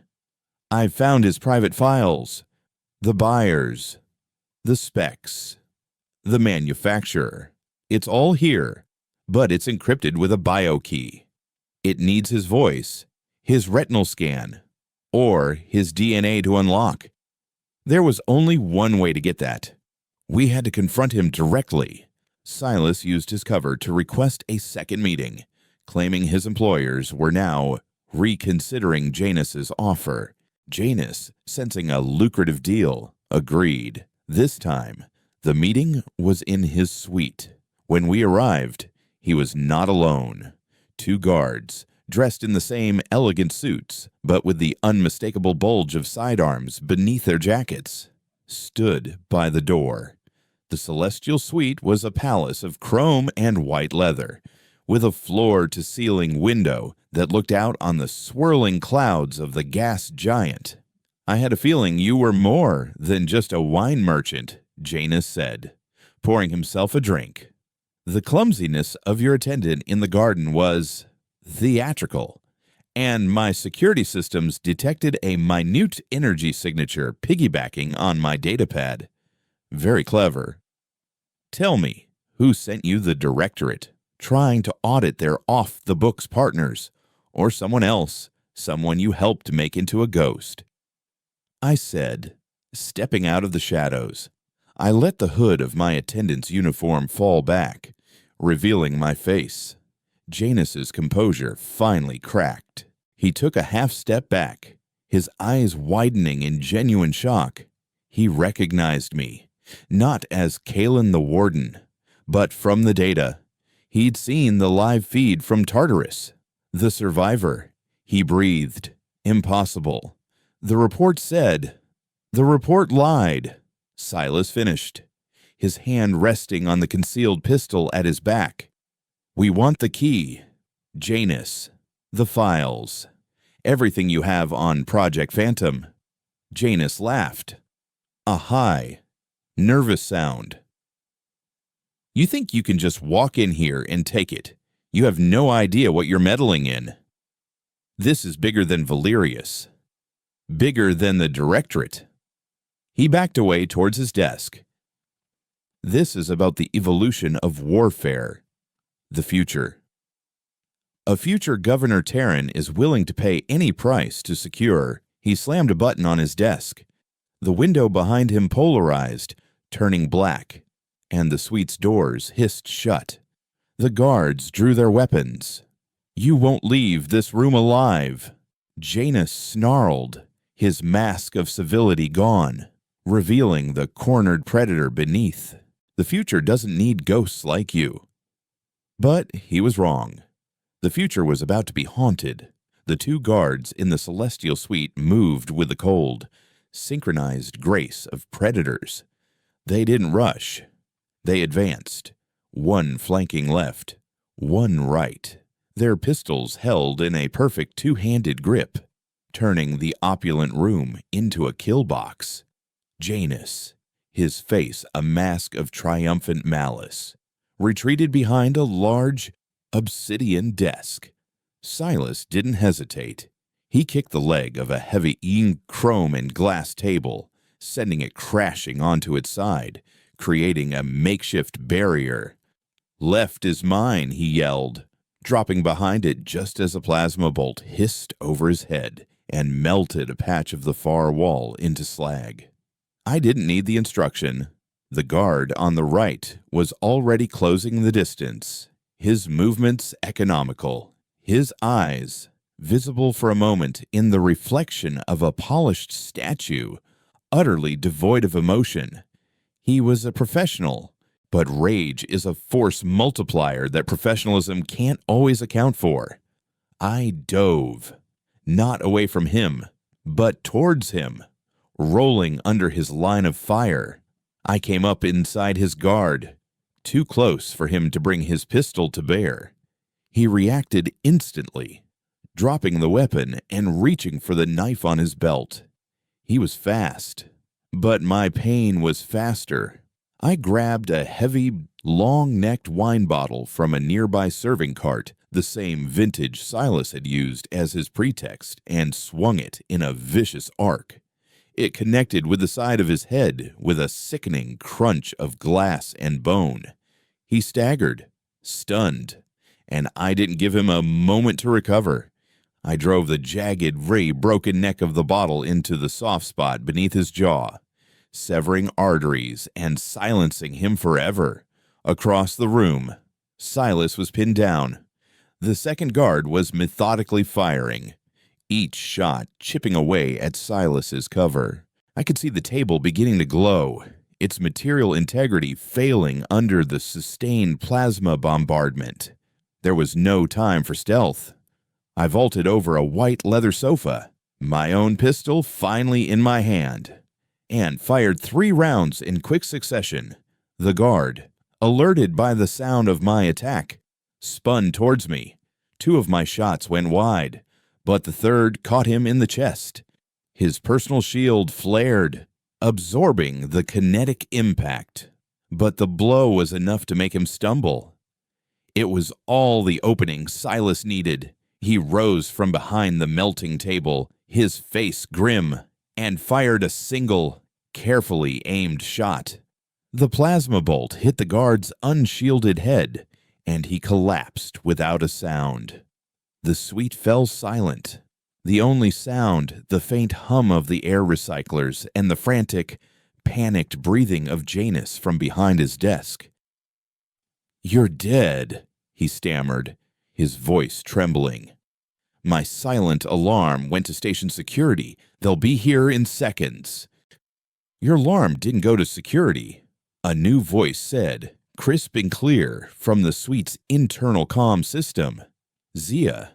I've found his private files, the buyers, the specs, the manufacturer. It's all here, but it's encrypted with a bio key. It needs his voice, his retinal scan, or his DNA to unlock. There was only one way to get that. We had to confront him directly." Silas used his cover to request a second meeting, claiming his employers were now reconsidering Janus's offer. Janus, sensing a lucrative deal, agreed. This time, the meeting was in his suite. When we arrived, he was not alone. 2 guards, dressed in the same elegant suits, but with the unmistakable bulge of sidearms beneath their jackets, stood by the door. The celestial suite was a palace of chrome and white leather, with a floor-to-ceiling window that looked out on the swirling clouds of the gas giant. "I had a feeling you were more than just a wine merchant," Janus said, pouring himself a drink. "The clumsiness of your attendant in the garden was theatrical, and my security systems detected a minute energy signature piggybacking on my datapad. Very clever. Tell me, who sent you the directorate, trying to audit their off-the-books partners, or someone else, someone you helped make into a ghost?" I said, stepping out of the shadows. I let the hood of my attendant's uniform fall back, revealing my face. Janus's composure finally cracked. He took a half step back, his eyes widening in genuine shock. He recognized me, not as Kalen the Warden, but from the data. He'd seen the live feed from Tartarus. The survivor. He breathed. Impossible. The report said. The report lied. Silas finished, his hand resting on the concealed pistol at his back. "We want the key, Janus, the files, everything you have on Project Phantom." Janus laughed. A high, nervous sound. "You think you can just walk in here and take it. You have no idea what you're meddling in. This is bigger than Valerius. Bigger than the Directorate." He backed away towards his desk. "This is about the evolution of warfare. The future. A future Governor Terran is willing to pay any price to secure." He slammed a button on his desk. The window behind him polarized, turning black, and the suite's doors hissed shut. The guards drew their weapons. "You won't leave this room alive." Janus snarled, his mask of civility gone, revealing the cornered predator beneath. "The future doesn't need ghosts like you." But he was wrong. The future was about to be haunted. The 2 guards in the celestial suite moved with the cold, synchronized grace of predators. They didn't rush. They advanced, 1 flanking left, 1 right, their pistols held in a perfect 2-handed grip, turning the opulent room into a kill box. Janus, his face a mask of triumphant malice, retreated behind a large obsidian desk. Silas didn't hesitate. He kicked the leg of a heavy chrome and glass table, sending it crashing onto its side, creating a makeshift barrier. "Left is mine," he yelled, dropping behind it just as a plasma bolt hissed over his head and melted a patch of the far wall into slag. I didn't need the instruction. The guard on the right was already closing the distance, his movements economical, his eyes visible for a moment in the reflection of a polished statue, utterly devoid of emotion. He was a professional, but rage is a force multiplier that professionalism can't always account for. I dove, not away from him, but towards him, rolling under his line of fire. I came up inside his guard, too close for him to bring his pistol to bear. He reacted instantly, dropping the weapon and reaching for the knife on his belt. He was fast, but my pain was faster. I grabbed a heavy, long-necked wine bottle from a nearby serving cart, the same vintage Silas had used as his pretext, and swung it in a vicious arc. It connected with the side of his head with a sickening crunch of glass and bone. He staggered, stunned, and I didn't give him a moment to recover. I drove the jagged, broken neck of the bottle into the soft spot beneath his jaw, severing arteries and silencing him forever. Across the room, Silas was pinned down. The second guard was methodically firing, each shot chipping away at Silas's cover. I could see the table beginning to glow, its material integrity failing under the sustained plasma bombardment. There was no time for stealth. I vaulted over a white leather sofa, my own pistol finally in my hand, and fired 3 rounds in quick succession. The guard, alerted by the sound of my attack, spun towards me. 2 of my shots went wide, but the third caught him in the chest. His personal shield flared, absorbing the kinetic impact, but the blow was enough to make him stumble. It was all the opening Silas needed. He rose from behind the melting table, his face grim, and fired a single, carefully aimed shot. The plasma bolt hit the guard's unshielded head, and he collapsed without a sound. The suite fell silent. The only sound, the faint hum of the air recyclers and the frantic, panicked breathing of Janus from behind his desk. "You're dead," he stammered, his voice trembling. My silent alarm went to station security. "They'll be here in seconds." "Your alarm didn't go to security," a new voice said, crisp and clear from the suite's internal comm system. "Zia."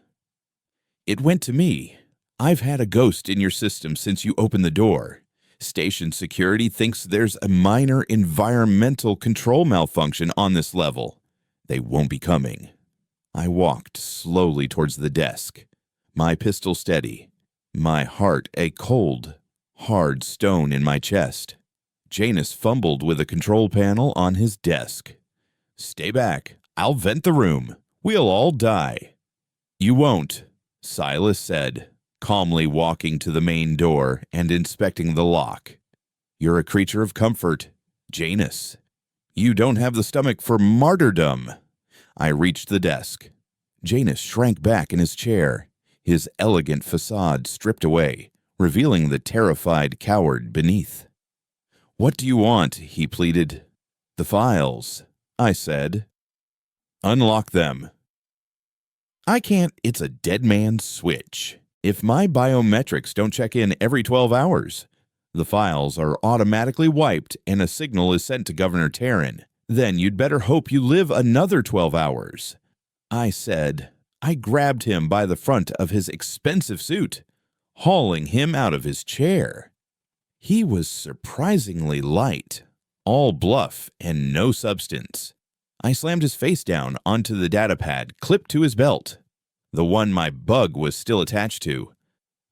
"It went to me. I've had a ghost in your system since you opened the door. Station security thinks there's a minor environmental control malfunction on this level. They won't be coming." I walked slowly towards the desk, my pistol steady, my heart a cold, hard stone in my chest. Janus fumbled with a control panel on his desk. "Stay back. I'll vent the room. We'll all die." "You won't," Silas said, calmly walking to the main door and inspecting the lock. "You're a creature of comfort, Janus. You don't have the stomach for martyrdom." I reached the desk. Janus shrank back in his chair, his elegant facade stripped away, revealing the terrified coward beneath. "What do you want?" he pleaded. "The files," I said. "Unlock them." "I can't. It's a dead man's switch. If my biometrics don't check in every 12 hours, the files are automatically wiped and a signal is sent to Governor Terran. Then you'd better hope you live another 12 hours. I said. I grabbed him by the front of his expensive suit, hauling him out of his chair. He was surprisingly light, all bluff and no substance. I slammed his face down onto the data pad clipped to his belt, the one my bug was still attached to.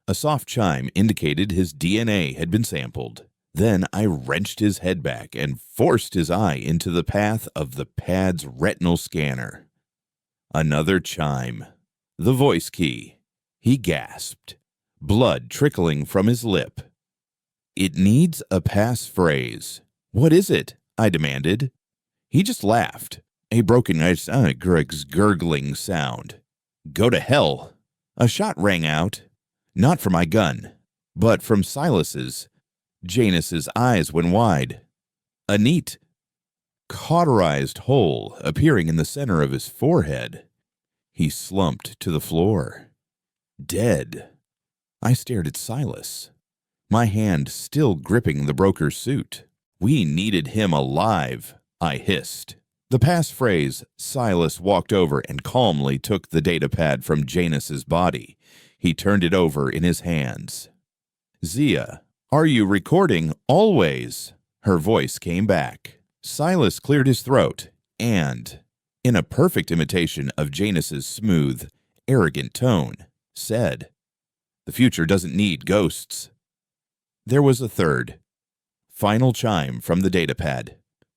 A soft chime indicated his DNA had been sampled. Then I wrenched his head back and forced his eye into the path of the pad's retinal scanner. Another chime. The voice key. He gasped, blood trickling from his lip. "It needs a passphrase." "What is it?" I demanded. He just laughed, a broken gurgling sound. "Go to hell." A shot rang out, not from my gun, but from Silas's. Janus's eyes went wide. A neat, cauterized hole appearing in the center of his forehead. He slumped to the floor. Dead. I stared at Silas, my hand still gripping the broker's suit. We needed him alive, I hissed. The passphrase, Silas walked over and calmly took the datapad from Janus's body. He turned it over in his hands. Zia, are you recording always? Her voice came back. Silas cleared his throat and, in a perfect imitation of Janus's smooth, arrogant tone, said, "The future doesn't need ghosts." There was a third, final chime from the datapad.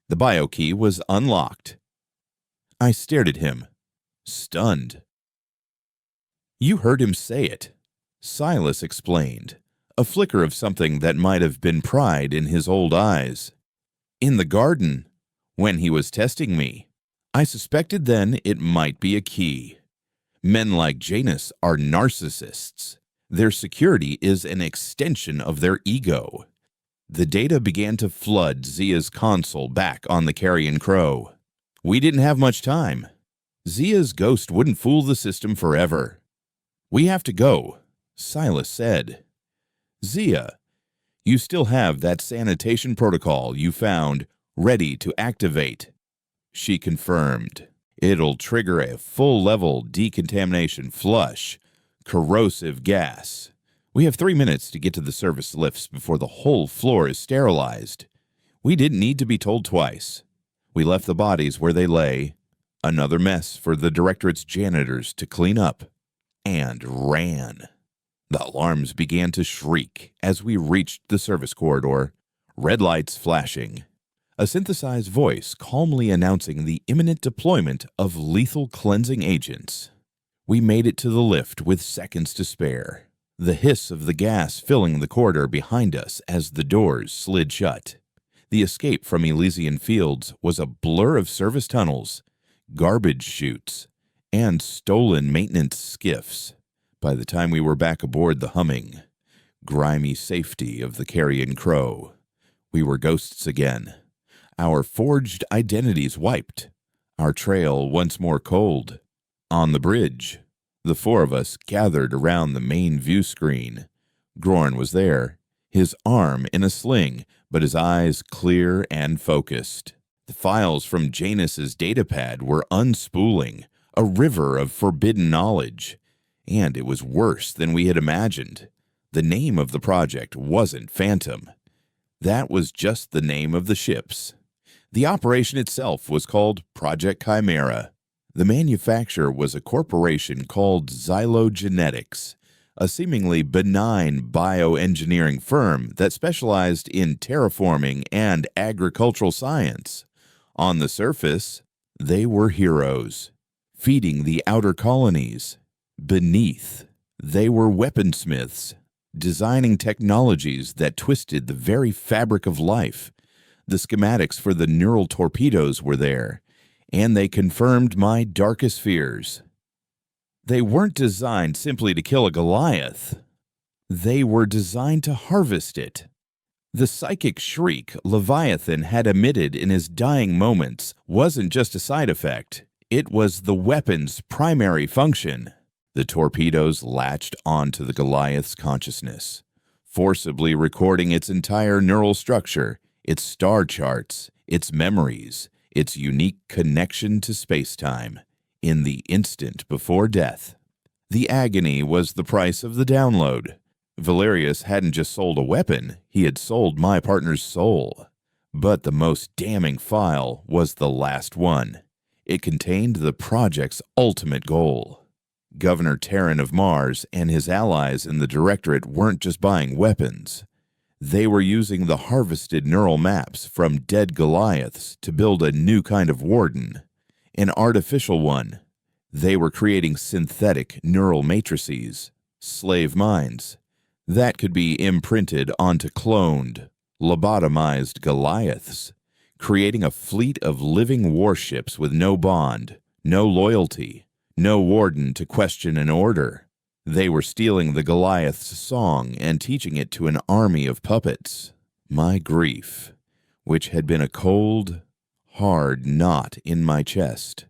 The bio key was unlocked. I stared at him, stunned. You heard him say it, Silas explained, a flicker of something that might have been pride in his old eyes. In the garden, when he was testing me, I suspected then it might be a key. Men like Janus are narcissists. Their security is an extension of their ego. The data began to flood Zia's console back on the Carrion Crow. We didn't have much time. Zia's ghost wouldn't fool the system forever. We have to go, Silas said. Zia, you still have that sanitation protocol you found ready to activate. She confirmed. It'll trigger a full-level decontamination flush. Corrosive gas. We have 3 minutes to get to the service lifts before the whole floor is sterilized. We didn't need to be told twice. We left the bodies where they lay, another mess for the directorate's janitors to clean up, and ran. The alarms began to shriek as we reached the service corridor, red lights flashing. A synthesized voice calmly announcing the imminent deployment of lethal cleansing agents. We made it to the lift with seconds to spare, the hiss of the gas filling the corridor behind us as the doors slid shut. The escape from Elysian Fields was a blur of service tunnels, garbage chutes, and stolen maintenance skiffs. By the time we were back aboard the humming, grimy safety of the Carrion Crow, we were ghosts again. Our forged identities wiped, our trail once more cold. On the bridge, the four of us gathered around the main view screen. Grorn was there, his arm in a sling, but his eyes clear and focused. The files from Janus's datapad were unspooling, a river of forbidden knowledge. And it was worse than we had imagined. The name of the project wasn't Phantom. That was just the name of the ships. The operation itself was called Project Chimera. The manufacturer was a corporation called Xylogenetics, a seemingly benign bioengineering firm that specialized in terraforming and agricultural science. On the surface, they were heroes, feeding the outer colonies. Beneath, they were weaponsmiths, designing technologies that twisted the very fabric of life. The schematics for the neural torpedoes were there, and they confirmed my darkest fears. They weren't designed simply to kill a Goliath. They were designed to harvest it. The psychic shriek Leviathan had emitted in his dying moments wasn't just a side effect. It was the weapon's primary function. The torpedoes latched onto the Goliath's consciousness, forcibly recording its entire neural structure, its star charts, its memories, its unique connection to space-time, in the instant before death. The agony was the price of the download. Valerius hadn't just sold a weapon, he had sold my partner's soul. But the most damning file was the last one. It contained the project's ultimate goal. Governor Terran of Mars and his allies in the Directorate weren't just buying weapons. They were using the harvested neural maps from dead Goliaths to build a new kind of warden, an artificial one. They were creating synthetic neural matrices, slave minds, that could be imprinted onto cloned, lobotomized Goliaths, creating a fleet of living warships with no bond, no loyalty, no warden to question an order. They were stealing the Goliath's song and teaching it to an army of puppets. My grief, which had been a cold, hard knot in my chest,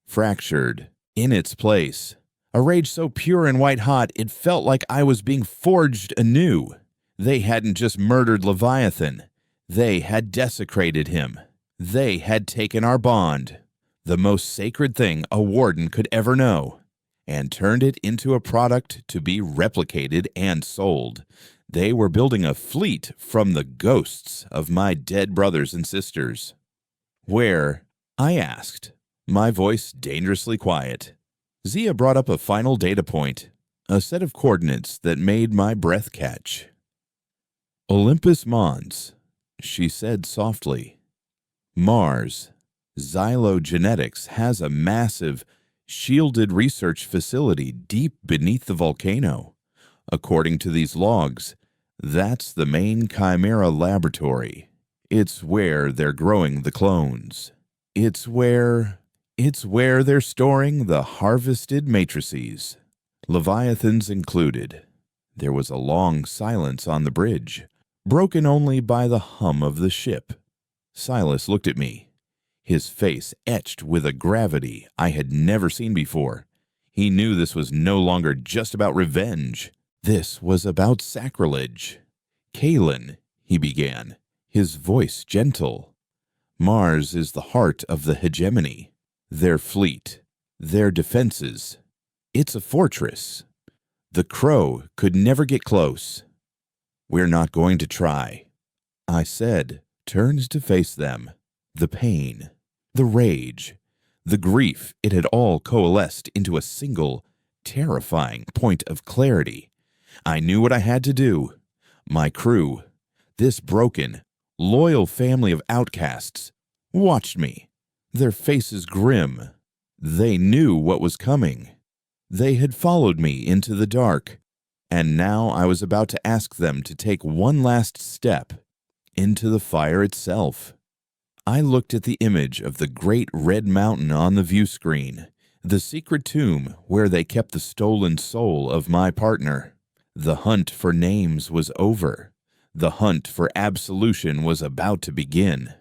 fractured. In its place, A rage so pure and white-hot it felt like I was being forged anew. They hadn't just murdered Leviathan. They had desecrated him. They had taken our bond, the most sacred thing a warden could ever know, and turned it into a product to be replicated and sold. They were building a fleet from the ghosts of my dead brothers and sisters. Where? I asked, my voice dangerously quiet. Zia brought up a final data point, a set of coordinates that made my breath catch. Olympus Mons, she said softly. Mars, Xylogenetics has a massive, shielded research facility deep beneath the volcano. According to these logs, that's the main Chimera laboratory. It's where they're growing the clones. It's where they're storing the harvested matrices, Leviathans included. There was a long silence on the bridge, broken only by the hum of the ship. Silas looked at me, his face etched with a gravity I had never seen before. He knew this was no longer just about revenge. This was about sacrilege. Kalen, he began, his voice gentle. Mars is the heart of the hegemony, their fleet, their defenses. It's a fortress. The Crow could never get close. We're not going to try, I said, turned to face them. The pain, the rage, the grief, it had all coalesced into a single, terrifying point of clarity. I knew what I had to do. My crew, this broken, loyal family of outcasts, watched me, their faces grim. They knew what was coming. They had followed me into the dark, and now I was about to ask them to take one last step into the fire itself. I looked at the image of the great red mountain on the view screen, the secret tomb where they kept the stolen soul of my partner. The hunt for names was over. The hunt for absolution was about to begin.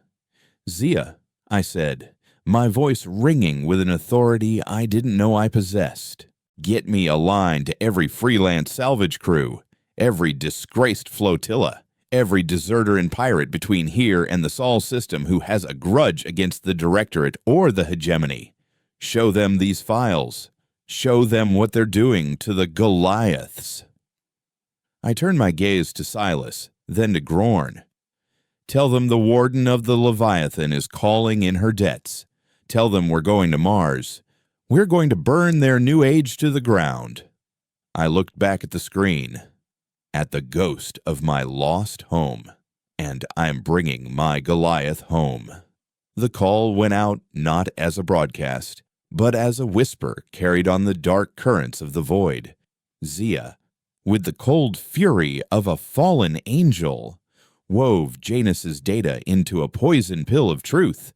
Zia, I said, my voice ringing with an authority I didn't know I possessed. Get me a line to every freelance salvage crew, every disgraced flotilla, every deserter and pirate between here and the Sol system who has a grudge against the Directorate or the hegemony. Show them these files. Show them what they're doing to the Goliaths. I turned my gaze to Silas, then to Grorn. Tell them the warden of the Leviathan is calling in her debts. Tell them we're going to Mars. We're going to burn their new age to the ground. I looked back at the screen, at the ghost of my lost home, and I'm bringing my Goliath home. The call went out not as a broadcast, but as a whisper carried on the dark currents of the void. Zia, with the cold fury of a fallen angel, wove Janus's data into a poison pill of truth.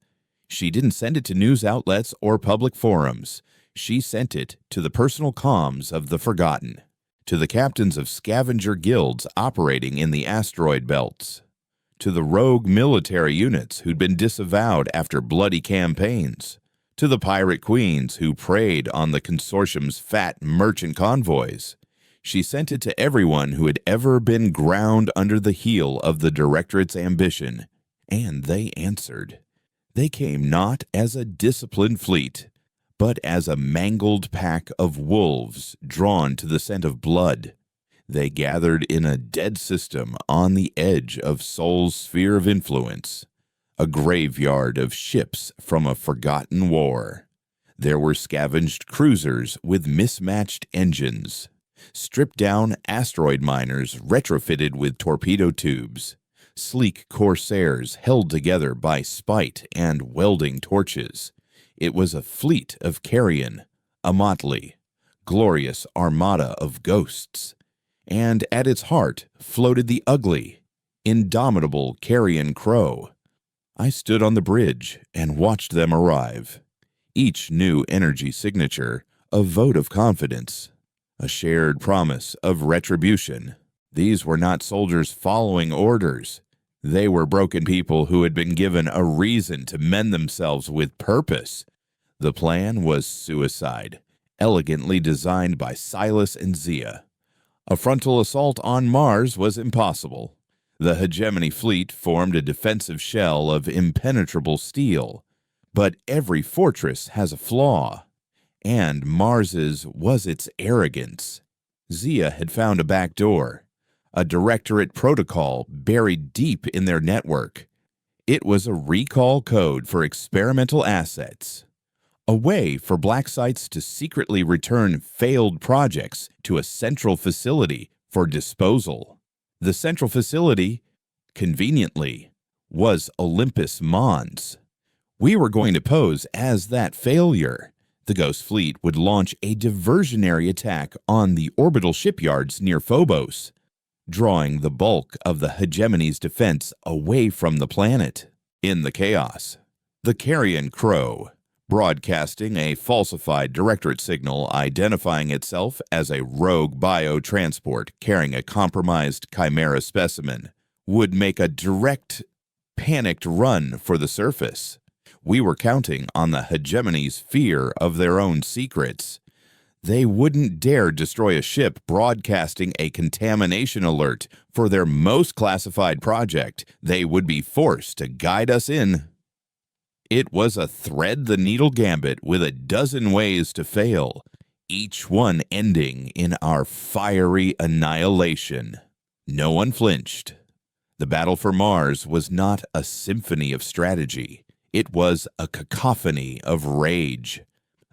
She didn't send it to news outlets or public forums. She sent it to the personal comms of the forgotten, to the captains of scavenger guilds operating in the asteroid belts, to the rogue military units who'd been disavowed after bloody campaigns, to the pirate queens who preyed on the consortium's fat merchant convoys. She sent it to everyone who had ever been ground under the heel of the Directorate's ambition, and they answered. They came not as a disciplined fleet, but as a mangled pack of wolves drawn to the scent of blood. They gathered in a dead system on the edge of Sol's sphere of influence, a graveyard of ships from a forgotten war. There were scavenged cruisers with mismatched engines, stripped-down asteroid miners retrofitted with torpedo tubes, sleek corsairs held together by spite and welding torches. It was a fleet of carrion, a motley, glorious armada of ghosts, and at its heart floated the ugly, indomitable carrion crow. I stood on the bridge and watched them arrive, each new energy signature a vote of confidence, a shared promise of retribution. These were not soldiers following orders. They were broken people who had been given a reason to mend themselves with purpose. The plan was suicide, elegantly designed by Silas and Zia. A frontal assault on Mars was impossible. The hegemony fleet formed a defensive shell of impenetrable steel, but every fortress has a flaw, and Mars's was its arrogance. Zia had found a back door, a directorate protocol buried deep in their network. It was a recall code for experimental assets, a way for black sites to secretly return failed projects to a central facility for disposal. The central facility, conveniently, was Olympus Mons. We were going to pose as that failure. The Ghost Fleet would launch a diversionary attack on the orbital shipyards near Phobos, drawing the bulk of the hegemony's defense away from the planet. In the chaos, the Carrion Crow, broadcasting a falsified directorate signal identifying itself as a rogue biotransport carrying a compromised chimera specimen, would make a direct, panicked run for the surface. We were counting on the hegemony's fear of their own secrets. They wouldn't dare destroy a ship broadcasting a contamination alert for their most classified project. They would be forced to guide us in. It was a thread-the-needle gambit with a dozen ways to fail, each one ending in our fiery annihilation. No one flinched. The battle for Mars was not a symphony of strategy. It was a cacophony of rage.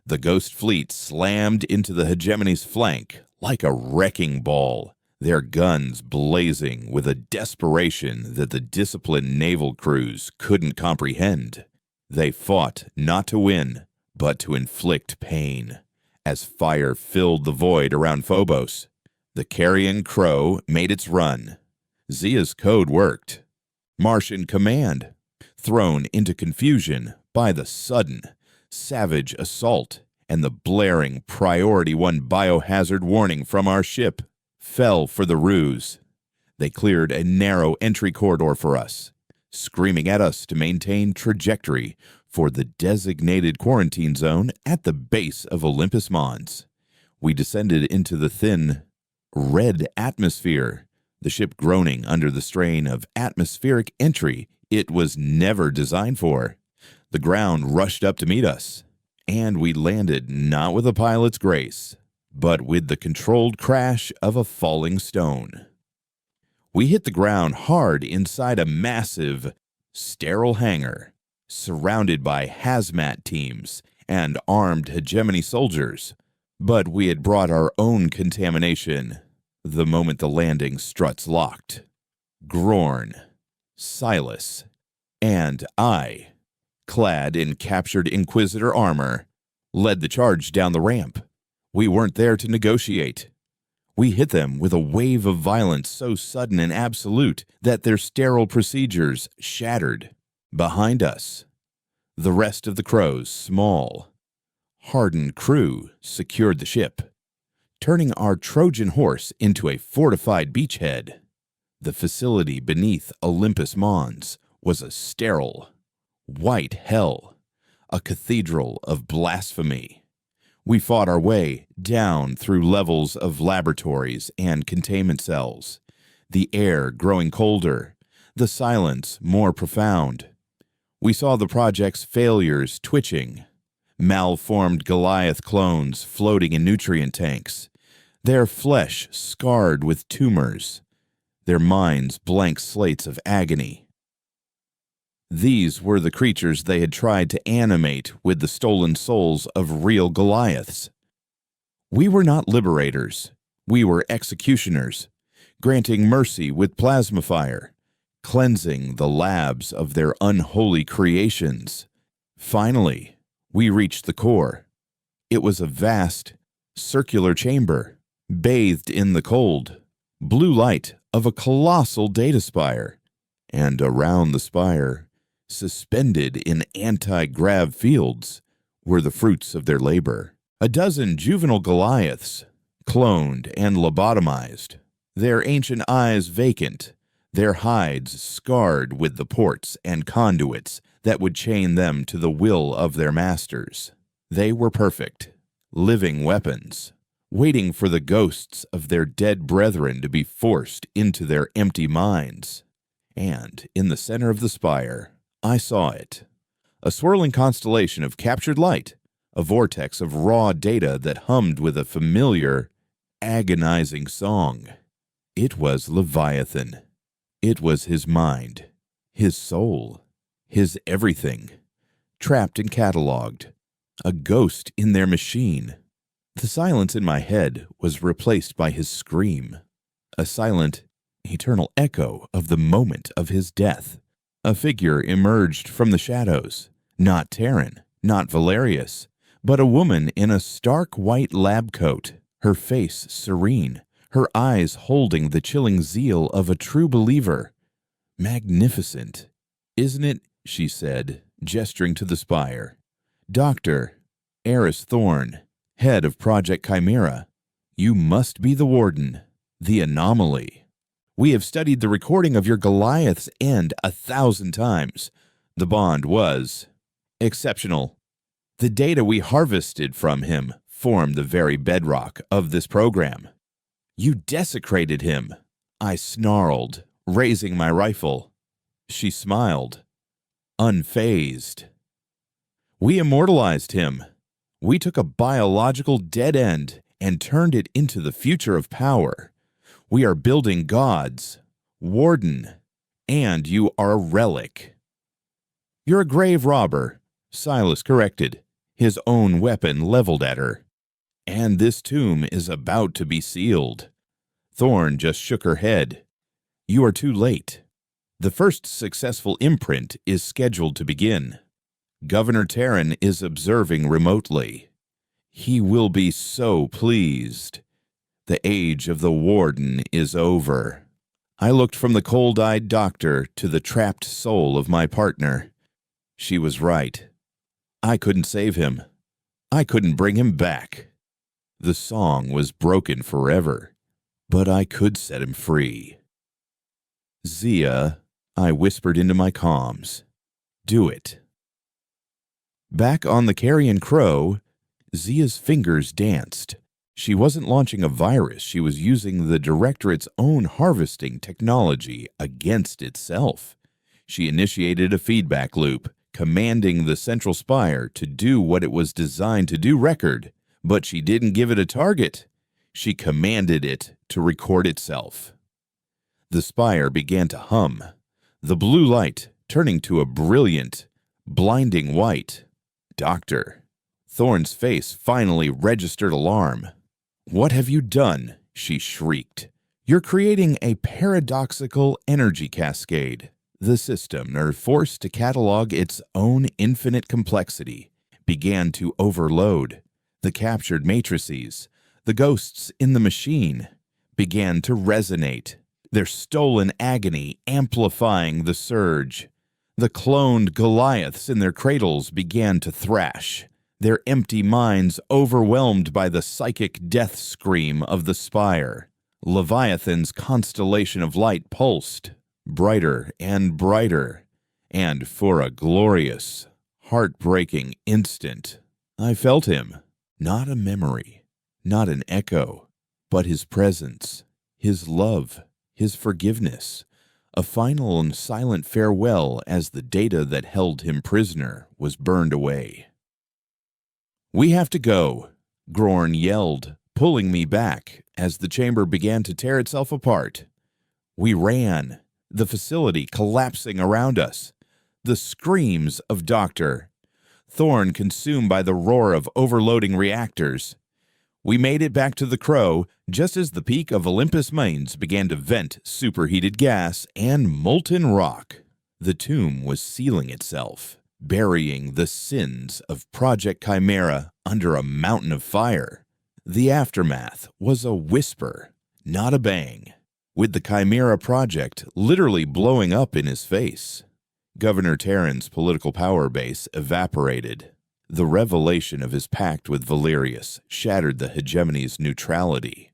The Ghost Fleet slammed into the hegemony's flank like a wrecking ball, their guns blazing with a desperation that the disciplined naval crews couldn't comprehend. They fought not to win, but to inflict pain. As fire filled the void around Phobos, the Carrion Crow made its run. Zia's code worked. Martian command, thrown into confusion by the sudden, savage assault and the blaring Priority 1 biohazard warning from our ship, fell for the ruse. They cleared a narrow entry corridor for us, screaming at us to maintain trajectory for the designated quarantine zone at the base of Olympus Mons. We descended into the thin, red atmosphere, the ship groaning under the strain of atmospheric entry it was never designed for. The ground rushed up to meet us, and we landed not with a pilot's grace, but with the controlled crash of a falling stone. We hit the ground hard inside a massive, sterile hangar, surrounded by hazmat teams and armed hegemony soldiers, but we had brought our own contamination the moment the landing struts locked. Grorn, Silas, and I, clad in captured Inquisitor armor, led the charge down the ramp. We weren't there to negotiate. We hit them with a wave of violence so sudden and absolute that their sterile procedures shattered. Behind us, the rest of the Crow's small, hardened crew secured the ship, turning our Trojan horse into a fortified beachhead. The facility beneath Olympus Mons was a sterile, white hell, a cathedral of blasphemy. We fought our way down through levels of laboratories and containment cells, the air growing colder, the silence more profound. We saw the project's failures twitching, malformed Goliath clones floating in nutrient tanks, their flesh scarred with tumors, their minds blank slates of agony. These were the creatures they had tried to animate with the stolen souls of real Goliaths. We were not liberators. We were executioners, granting mercy with plasma fire, cleansing the labs of their unholy creations. Finally, we reached the core. It was a vast, circular chamber, bathed in the cold, blue light of a colossal data spire, and around the spire, suspended in anti-grav fields, were the fruits of their labor. A dozen juvenile Goliaths, cloned and lobotomized, their ancient eyes vacant, their hides scarred with the ports and conduits that would chain them to the will of their masters. They were perfect, living weapons, waiting for the ghosts of their dead brethren to be forced into their empty minds. And in the center of the spire, I saw it. A swirling constellation of captured light, a vortex of raw data that hummed with a familiar, agonizing song. It was Leviathan. It was his mind, his soul, his everything, trapped and cataloged, a ghost in their machine. The silence in my head was replaced by his scream, a silent, eternal echo of the moment of his death. A figure emerged from the shadows, not Terran, not Valerius, but a woman in a stark white lab coat, her face serene, her eyes holding the chilling zeal of a true believer. Magnificent. "Isn't it?" she said, gesturing to the spire. "Dr. Eris Thorn, head of Project Chimera, you must be the Warden, the anomaly. We have studied the recording of your Goliath's end 1,000 times. The bond was exceptional. The data we harvested from him formed the very bedrock of this program. You desecrated him," I snarled, raising my rifle. She smiled, unfazed. "We immortalized him. We took a biological dead end and turned it into the future of power. We are building gods, Warden, and you are a relic." "You're a grave robber," Silas corrected, his own weapon leveled at her. "And this tomb is about to be sealed." Thorn just shook her head. "You are too late. The first successful imprint is scheduled to begin. Governor Terran is observing remotely. He will be so pleased. The age of the Warden is over." I looked from the cold-eyed doctor to the trapped soul of my partner. She was right. I couldn't save him. I couldn't bring him back. The song was broken forever, but I could set him free. "Zia," I whispered into my comms, "do it." Back on the Carrion Crow, Zia's fingers danced. She wasn't launching a virus, she was using the Directorate's own harvesting technology against itself. She initiated a feedback loop, commanding the central spire to do what it was designed to do record, but she didn't give it a target. She commanded it to record itself. The spire began to hum, the blue light turning to a brilliant, blinding white. "Doctor." Thorn's face finally registered alarm. "What have you done?" she shrieked. "You're creating a paradoxical energy cascade." The system, forced to catalog its own infinite complexity, began to overload. The captured matrices, the ghosts in the machine, began to resonate, their stolen agony amplifying the surge. The cloned Goliaths in their cradles began to thrash, their empty minds overwhelmed by the psychic death scream of the spire. Leviathan's constellation of light pulsed, brighter and brighter, and for a glorious, heartbreaking instant, I felt him. Not a memory, not an echo, but his presence, his love, his forgiveness, a final and silent farewell as the data that held him prisoner was burned away. "We have to go," Grorn yelled, pulling me back as the chamber began to tear itself apart. We ran, the facility collapsing around us, the screams of Doctor Thorn consumed by the roar of overloading reactors. We made it back to the Crow just as the peak of Olympus Mines began to vent superheated gas and molten rock. The tomb was sealing itself, burying the sins of Project Chimera under a mountain of fire. The aftermath was a whisper, not a bang, with the Chimera Project literally blowing up in his face. Governor Terran's political power base evaporated. The revelation of his pact with Valerius shattered the hegemony's neutrality.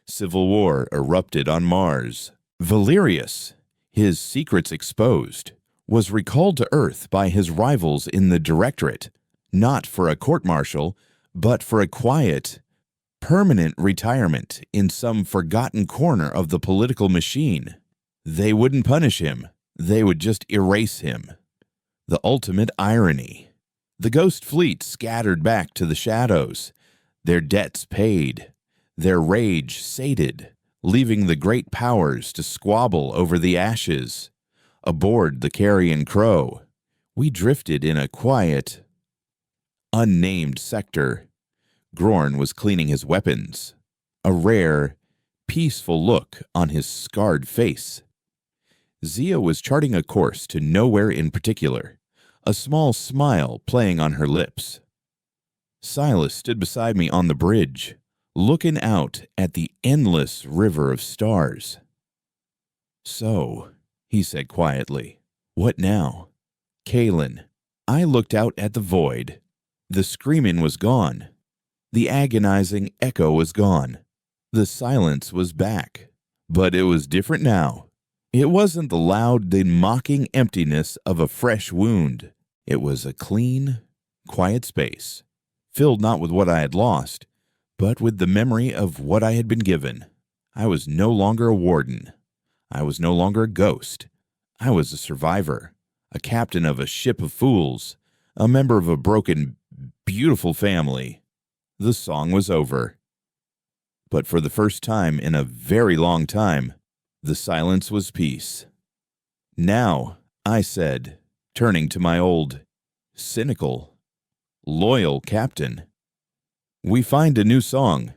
Civil war erupted on Mars. Valerius, his secrets exposed, was recalled to Earth by his rivals in the Directorate, not for a court-martial, but for a quiet, permanent retirement in some forgotten corner of the political machine. They wouldn't punish him. They would just erase him. The ultimate irony. The ghost fleet scattered back to the shadows, their debts paid, their rage sated, leaving the great powers to squabble over the ashes. Aboard the Carrion Crow, we drifted in a quiet, unnamed sector. Grorn was cleaning his weapons, a rare, peaceful look on his scarred face. Zia was charting a course to nowhere in particular, a small smile playing on her lips. Silas stood beside me on the bridge, looking out at the endless river of stars. "So," he said quietly, "what now?" "Kalen." I looked out at the void. The screaming was gone. The agonizing echo was gone. The silence was back. But it was different now. It wasn't the loud, the mocking emptiness of a fresh wound. It was a clean, quiet space, filled not with what I had lost, but with the memory of what I had been given. I was no longer a warden. I was no longer a ghost. I was a survivor, a captain of a ship of fools, a member of a broken, beautiful family. The song was over. But for the first time in a very long time, the silence was peace. "Now," I said, turning to my old, cynical, loyal captain, "we find a new song.